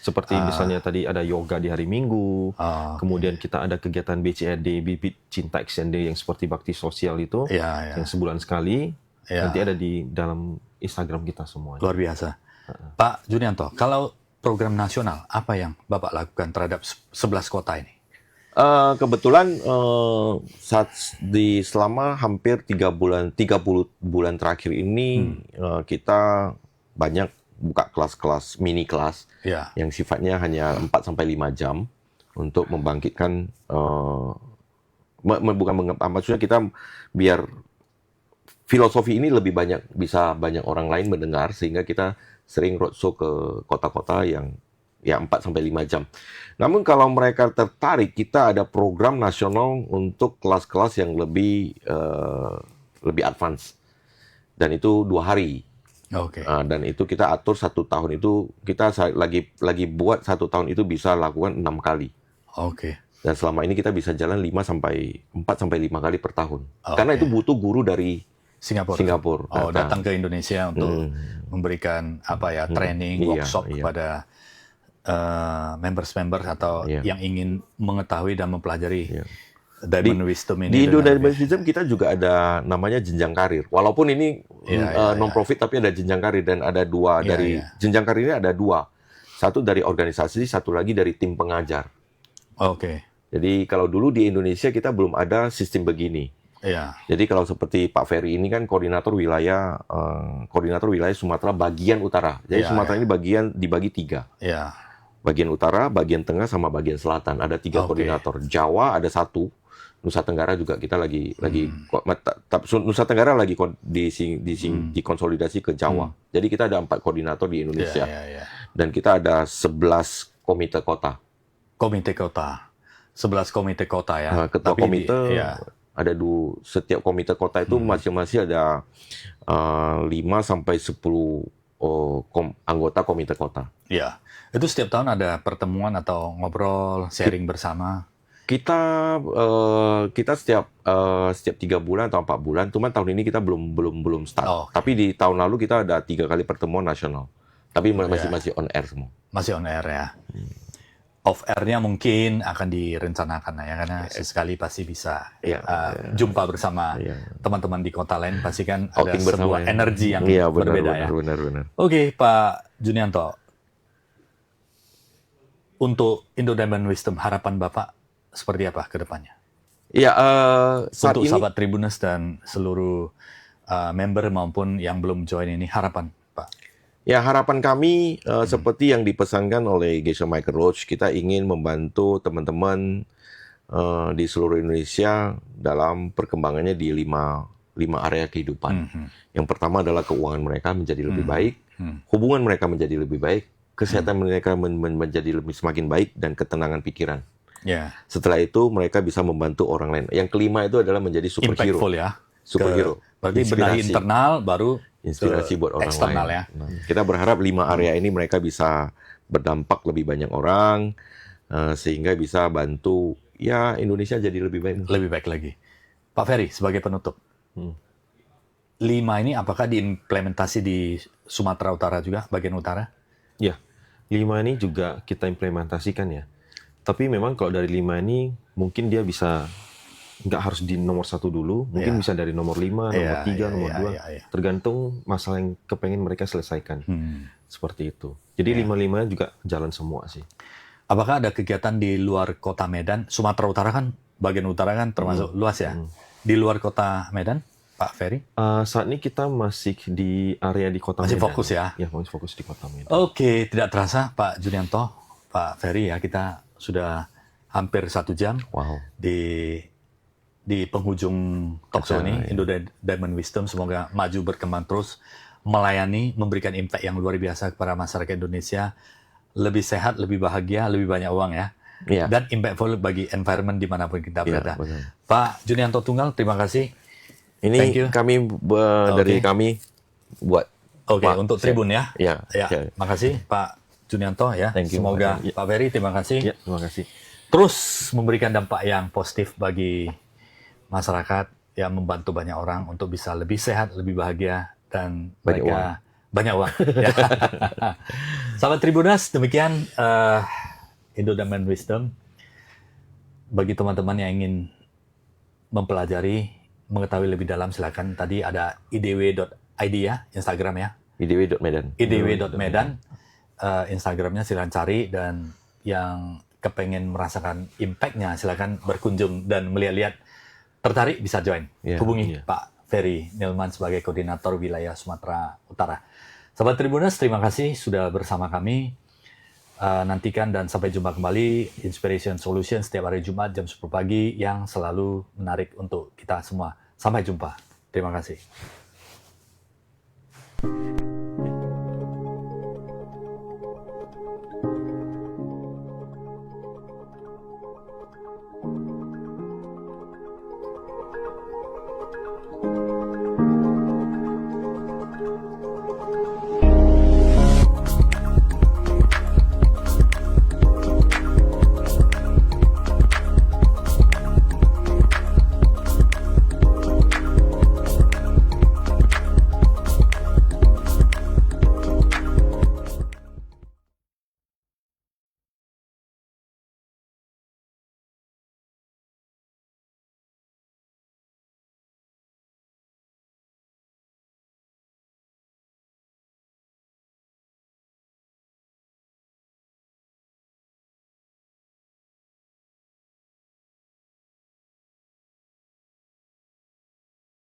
[SPEAKER 3] Seperti misalnya tadi ada yoga di hari Minggu, kemudian kita ada kegiatan BCAD, Bibit Cinta Action Day yang seperti bakti sosial itu, yang sebulan sekali, nanti ada di dalam Instagram kita semua.
[SPEAKER 1] Luar biasa. Pak Junianto, kalau program nasional, apa yang Bapak lakukan terhadap 11 kota ini?
[SPEAKER 2] Kebetulan selama hampir 30 bulan terakhir ini kita banyak buka kelas-kelas, mini kelas yang sifatnya hanya 4-5 jam untuk membangkitkan, maksudnya kita biar filosofi ini lebih bisa banyak orang lain mendengar, sehingga kita sering roadshow ke kota-kota yang 4-5 jam. Namun kalau mereka tertarik, kita ada program nasional untuk kelas-kelas yang lebih advance, dan itu 2 hari. Dan itu kita atur 1 tahun itu, kita lagi buat 1 tahun itu bisa lakukan 6 kali. Dan selama ini kita bisa jalan 4-5 kali per tahun. Karena itu butuh guru dari Singapura.
[SPEAKER 1] Datang ke Indonesia untuk memberikan training, workshop kepada members atau yang ingin mengetahui dan mempelajari Diamond Wisdom ini.
[SPEAKER 2] Di Indo Diamond Wisdom kita juga ada namanya jenjang karir. Walaupun ini non-profit, tapi ada jenjang karir, dan ada 2 dari jenjang karir ini ada 2. Satu dari organisasi, satu lagi dari tim pengajar. Jadi kalau dulu di Indonesia kita belum ada sistem begini. Jadi kalau seperti Pak Ferry ini kan koordinator wilayah Sumatera bagian utara. Jadi Sumatera ini dibagi 3. Bagian utara, bagian tengah, sama bagian selatan. Ada 3 koordinator. Jawa ada 1. Nusa Tenggara juga kita lagi Nusa Tenggara lagi dikonsolidasi ke Jawa. Jadi kita ada 4 koordinator di Indonesia. Dan kita ada 11 komite kota.
[SPEAKER 1] 11 komite kota ya.
[SPEAKER 2] Ketua komite ada setiap komite kota itu masing-masing ada 5-10 anggota komite kota.
[SPEAKER 1] Itu setiap tahun ada pertemuan atau ngobrol, sharing bersama.
[SPEAKER 2] Kita setiap 3 bulan atau 4 bulan. Cuman tahun ini kita belum start. Tapi di tahun lalu kita ada 3 kali pertemuan nasional. Tapi masih on air semua.
[SPEAKER 1] Masih on air ya. Off air-nya mungkin akan direncanakan ya, karena sesekali pasti bisa jumpa bersama teman-teman di kota lain, pasti kan ada sebuah energi yang berbeda ya.
[SPEAKER 2] Benar.
[SPEAKER 1] Oke, Pak Junianto, untuk Indo Diamond Wisdom, harapan Bapak seperti apa ke depannya? Untuk sahabat Tribuners dan seluruh member maupun yang belum join ini, harapan Pak?
[SPEAKER 2] Harapan kami seperti yang dipesankan oleh Geisha Michael Roach, kita ingin membantu teman-teman di seluruh Indonesia dalam perkembangannya di 5 area kehidupan. Yang pertama adalah keuangan mereka menjadi lebih baik, hubungan mereka menjadi lebih baik, kesehatan mereka menjadi semakin baik, dan ketenangan pikiran. Setelah itu mereka bisa membantu orang lain. Yang kelima itu adalah menjadi superhero.
[SPEAKER 1] Impactful ya.
[SPEAKER 2] Superhero.
[SPEAKER 1] Berarti benahi internal, baru
[SPEAKER 2] inspirasi buat orang
[SPEAKER 1] eksternal
[SPEAKER 2] lain.
[SPEAKER 1] Ya.
[SPEAKER 2] Kita berharap 5 area ini mereka bisa berdampak lebih banyak orang, sehingga bisa bantu Indonesia jadi lebih baik.
[SPEAKER 1] Lebih baik lagi. Pak Ferry, sebagai penutup, 5 ini apakah diimplementasi di Sumatera Utara juga, bagian utara?
[SPEAKER 3] 5 ini juga kita implementasikan ya. Tapi memang kalau dari 5 ini, mungkin dia bisa nggak harus di nomor 1 dulu, mungkin bisa dari nomor 5, nomor 3, nomor 2, tergantung masalah yang kepengen mereka selesaikan. Seperti itu. Jadi 5-5 juga jalan semua sih.
[SPEAKER 1] Apakah ada kegiatan di luar kota Medan? Sumatera Utara kan, bagian utara kan termasuk luas ya. Di luar kota Medan, Pak Ferry?
[SPEAKER 3] Saat ini kita masih di area di kota Medan.
[SPEAKER 1] Masih fokus ya?
[SPEAKER 3] Ya, masih fokus di kota Medan.
[SPEAKER 1] Oke, tidak terasa Pak Junianto, Pak Ferry ya, kita sudah hampir 1 jam di penghujung talkshow ini, Indo Diamond Wisdom. Semoga maju berkembang terus, melayani, memberikan impact yang luar biasa kepada masyarakat Indonesia, lebih sehat, lebih bahagia, lebih banyak uang ya, dan impactful bagi environment dimanapun kita berada. Pak Junianto Tunggal, terima kasih.
[SPEAKER 2] Ini kami dari kami buat.
[SPEAKER 1] Untuk Tribun ya. Makasih Pak Junianto ya. Semoga Pak Ferry, terima kasih.
[SPEAKER 3] Terima kasih.
[SPEAKER 1] Terus memberikan dampak yang positif bagi masyarakat, yang membantu banyak orang untuk bisa lebih sehat, lebih bahagia, dan mereka banyak uang. Ya. Sahabat Tribuners, demikian Indo Diamond Wisdom. Bagi teman-teman yang ingin mempelajari, mengetahui lebih dalam, silakan. Tadi ada idw.id ya, Instagram ya.
[SPEAKER 2] idw.medan.
[SPEAKER 1] idw.medan, Instagramnya silakan cari, dan yang kepengen merasakan impact-nya silakan berkunjung dan melihat-lihat. Tertarik bisa join. Hubungi Pak Ferry Nilman sebagai koordinator wilayah Sumatera Utara. Sahabat Tribuners, terima kasih sudah bersama kami. Nantikan dan sampai jumpa kembali Inspiration Solution setiap hari Jumat jam 10 pagi yang selalu menarik untuk kita semua. Sampai jumpa. Terima kasih.